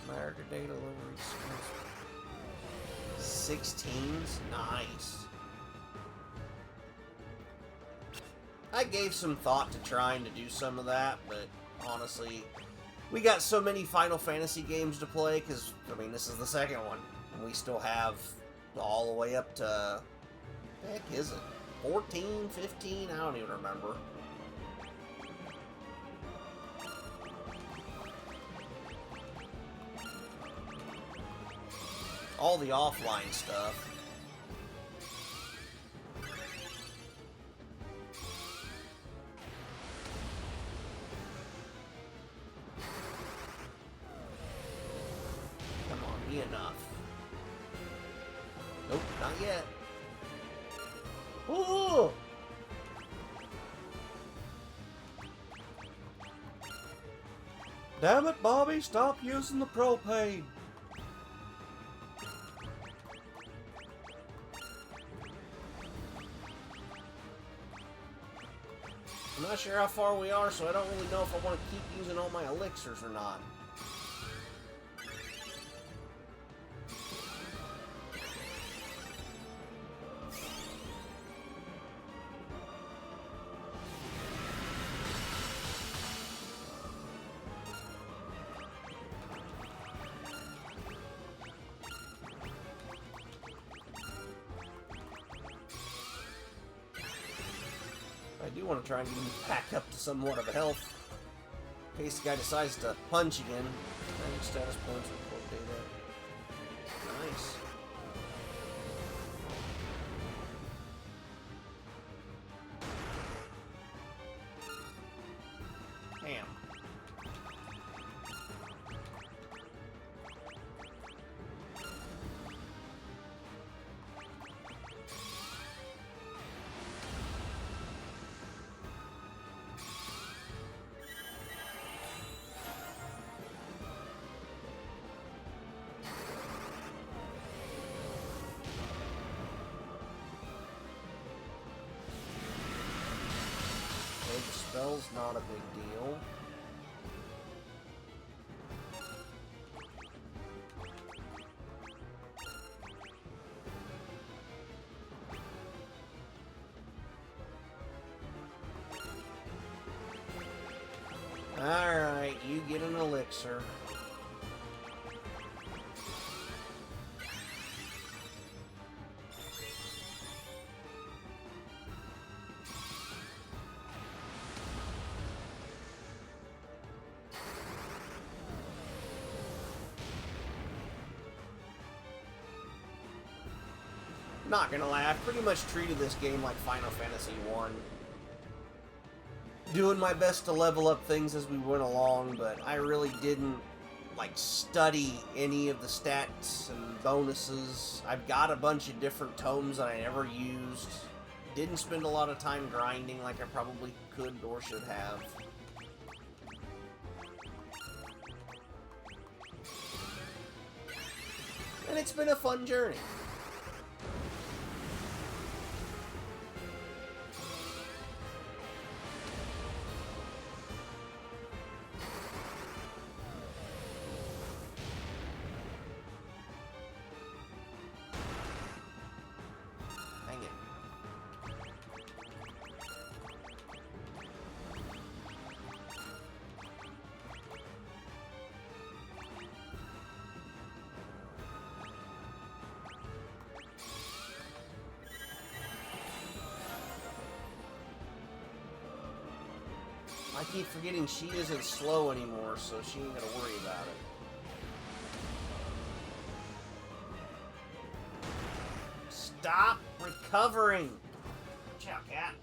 America data over 16s? Nice. I gave some thought to trying to do some of that, but honestly, we got so many Final Fantasy games to play, because, I mean, this is the second one, and we still have all the way up to, the heck is it, 14, 15? I don't even remember. All the offline stuff. Come on, be enough. Nope, not yet. Ooh! Damn it, Bobby, stop using the propane. I'm not sure how far we are, so I don't really know if I want to keep using all my elixirs or not. do want to try and get him back up to somewhat of a health. In case the guy decides to punch again. Status points, report data. Nice. Damn. The spell's not a big deal. Alright, you get an elixir. Not gonna lie, I've pretty much treated this game like Final Fantasy 1. Doing my best to level up things as we went along, but I really didn't, like, study any of the stats and bonuses. I've got a bunch of different tomes that I never used. Didn't spend a lot of time grinding like I probably could or should have. And it's been a fun journey. I keep forgetting she isn't slow anymore, so she ain't gotta worry about it. Stop recovering! Watch out, cat.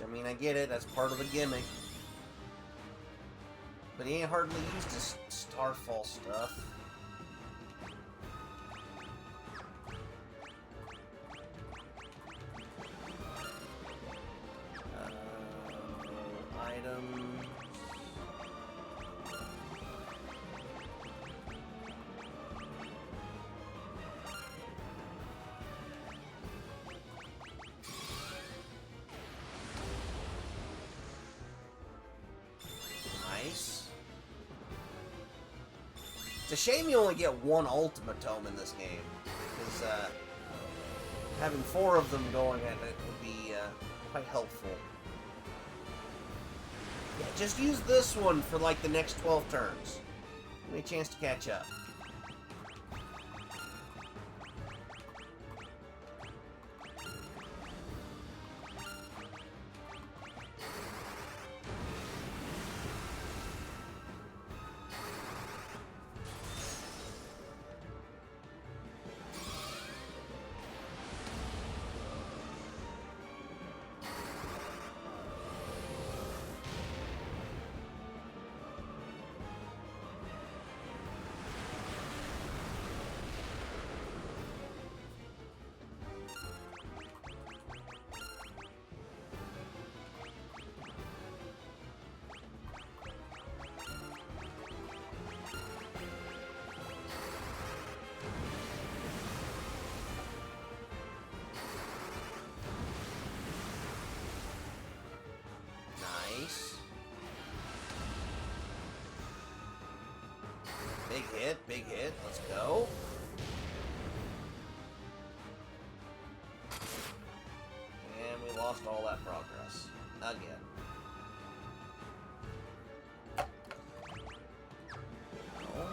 I mean, I get it, that's part of the gimmick. But he ain't hardly used his Starfall stuff. Item. It's a shame you only get one Ultimate Tome in this game, because having 4 of them going at it would be quite helpful. Yeah, just use this one for like the next 12 turns. Give me a chance to catch up. big hit, big hit. Let's go. And we lost all that progress. Again. No.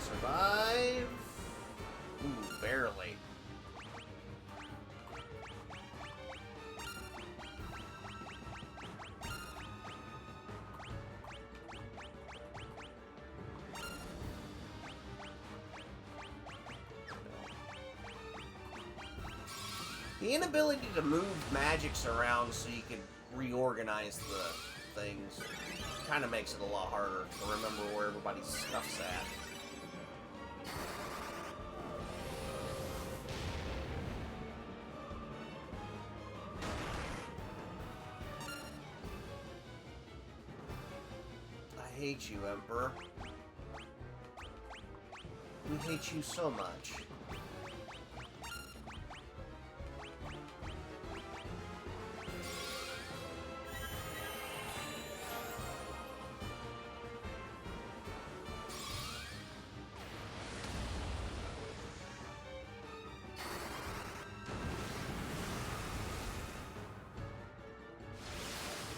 Survive. Ooh, barely. The inability to move magics around so you can reorganize the things kind of makes it a lot harder to remember where everybody's stuff's at. I hate you, Emperor. We hate you so much.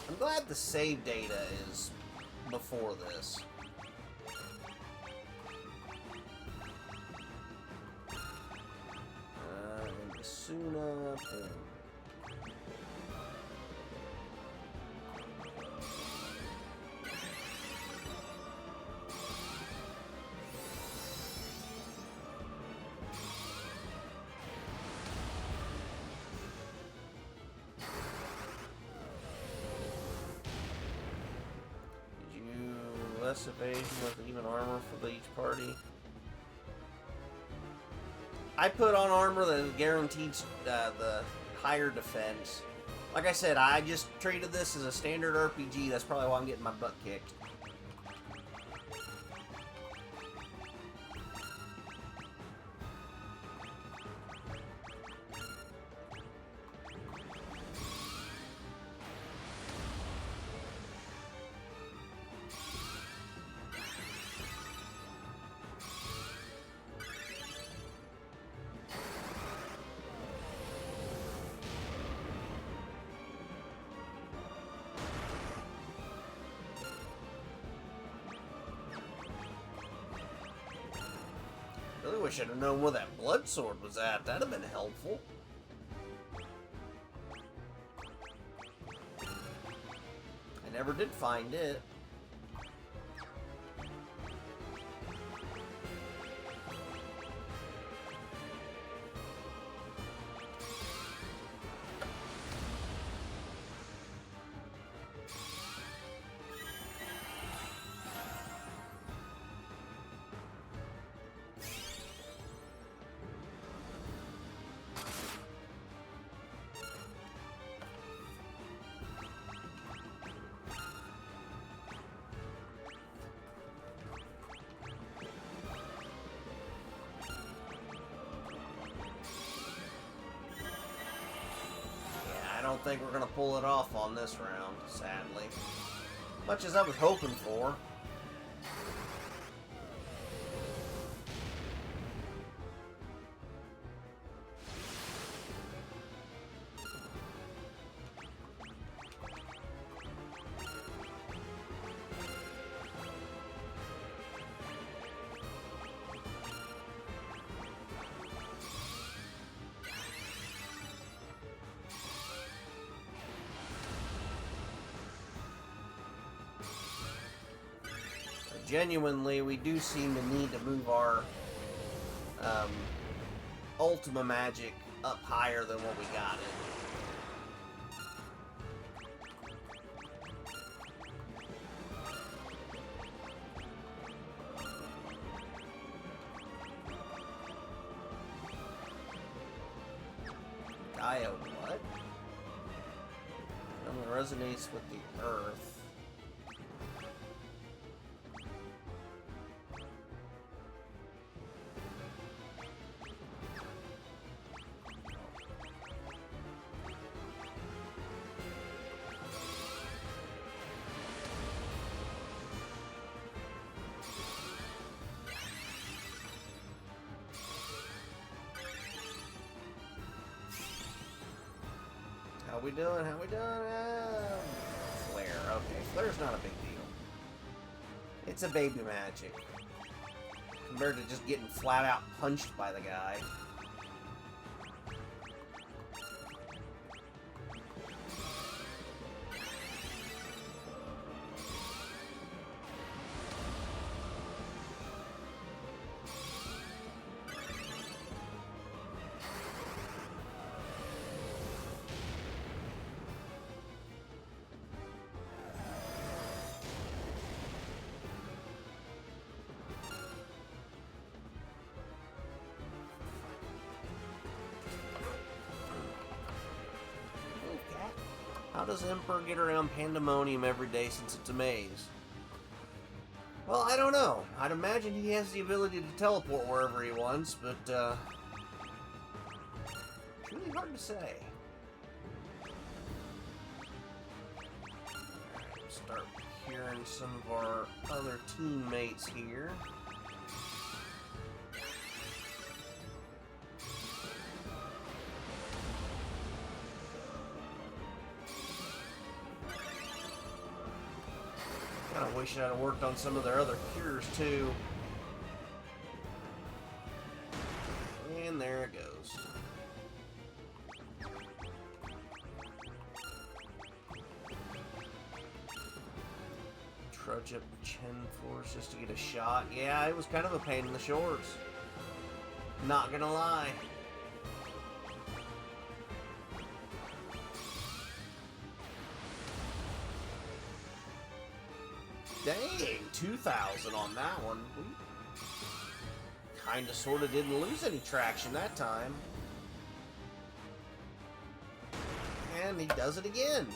I'm glad the save data is before this. And Asuna, boom. Less evasion with even armor for each party. I put on armor that guaranteed the higher defense. Like I said, I just treated this as a standard RPG. That's probably why I'm getting my butt kicked. Really wish I'd have known where that blood sword was at. That'd have been helpful. I never did find it. I don't think we're going to pull it off on this round, sadly. Much as I was hoping for. Genuinely, we do seem to need to move our Ultima magic up higher than what we got it. Resonates with the earth. How we doing? How we doing? Flare. Okay, Flare's not a big deal. It's a baby magic. Compared to just getting flat out punched by the guy. How does Emperor get around Pandemonium every day since it's a maze? Well, I don't know. I'd imagine he has the ability to teleport wherever he wants, but, it's really hard to say. Start hearing some of our other teammates here. I wish I'd have worked on some of their other cures too. And there it goes. Trudge up 10 floors just to get a shot. Yeah, it was kind of a pain in the shorts. Not gonna lie. Dang, 2,000 on that one. We kinda sorta didn't lose any traction that time. And he does it again.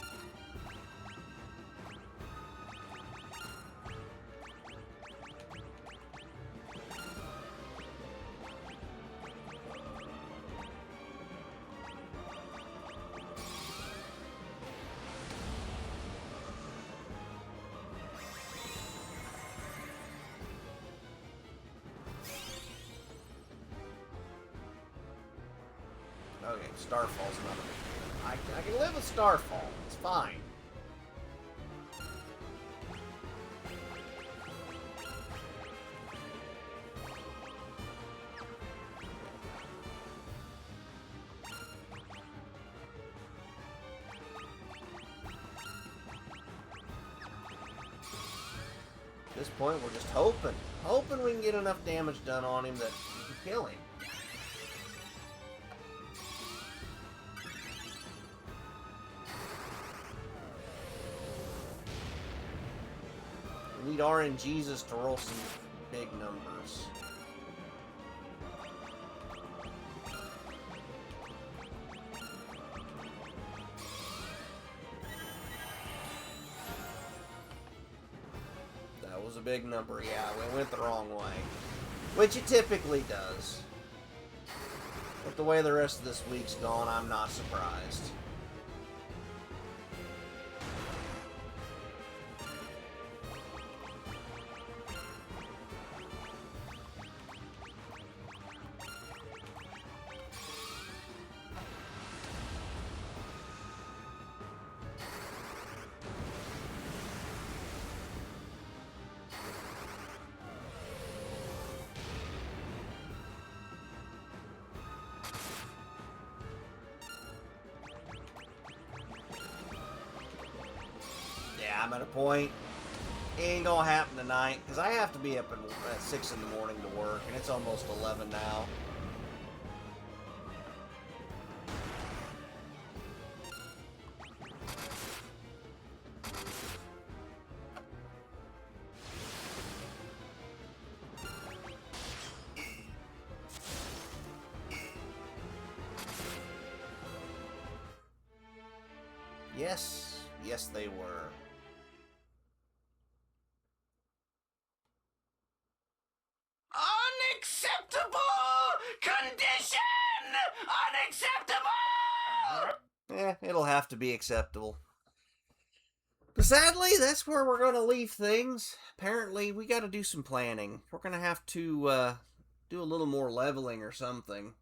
Okay, Starfall's not a big deal. I can live with Starfall. It's fine. At this point, we're just hoping we can get enough damage done on him that we can kill him. We need RNGesus to roll some big numbers. That was a big number, yeah. We went the wrong way. Which it typically does. But the way the rest of this week's gone, I'm not surprised. I'm at a point. It ain't gonna happen tonight because I have to be up at 6 in the morning to work, and it's almost 11 now. Yes, yes they were. Unacceptable condition! Unacceptable! It'll have to be acceptable. But sadly, that's where we're going to leave things. Apparently, we got to do some planning. We're going to have to do a little more leveling or something.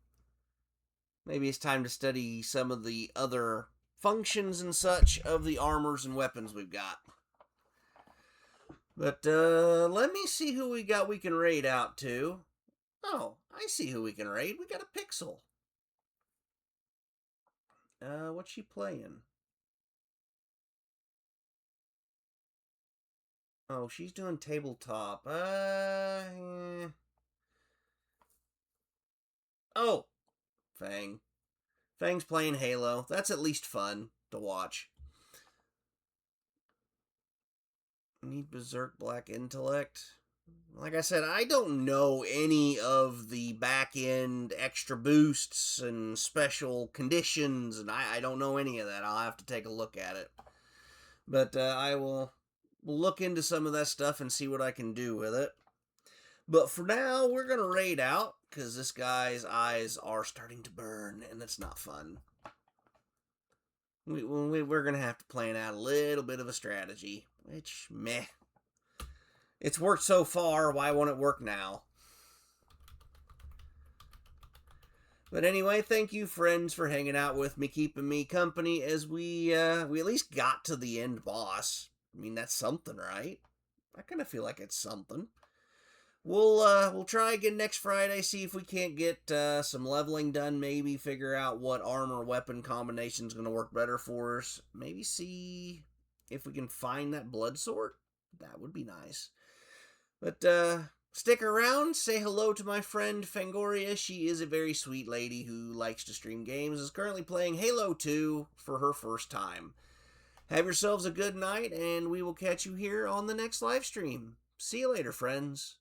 Maybe it's time to study some of the other functions and such of the armors and weapons we've got. But let me see who we got we can raid out to. Oh, I see who we can raid. We got a Pixel. What's she playing? Oh, she's doing tabletop. Oh, Fang. Fang's playing Halo. That's at least fun to watch. Need Berserk Black Intellect. Like I said, I don't know any of the back end extra boosts and special conditions, and I don't know any of that. I'll have to take a look at it. But I will look into some of that stuff and see what I can do with it. But for now, we're going to raid out because this guy's eyes are starting to burn, and it's not fun. We're going to have to plan out a little bit of a strategy, which, meh. It's worked so far, why won't it work now? But anyway, thank you, friends, for hanging out with me, keeping me company as we at least got to the end boss. I mean, that's something, right? I kind of feel like it's something. We'll try again next Friday, see if we can't get some leveling done, maybe figure out what armor weapon combination is going to work better for us. Maybe see if we can find that blood sword. That would be nice. But stick around, say hello to my friend Fangoria. She is a very sweet lady who likes to stream games, is currently playing Halo 2 for her first time. Have yourselves a good night, and we will catch you here on the next live stream. See you later, friends.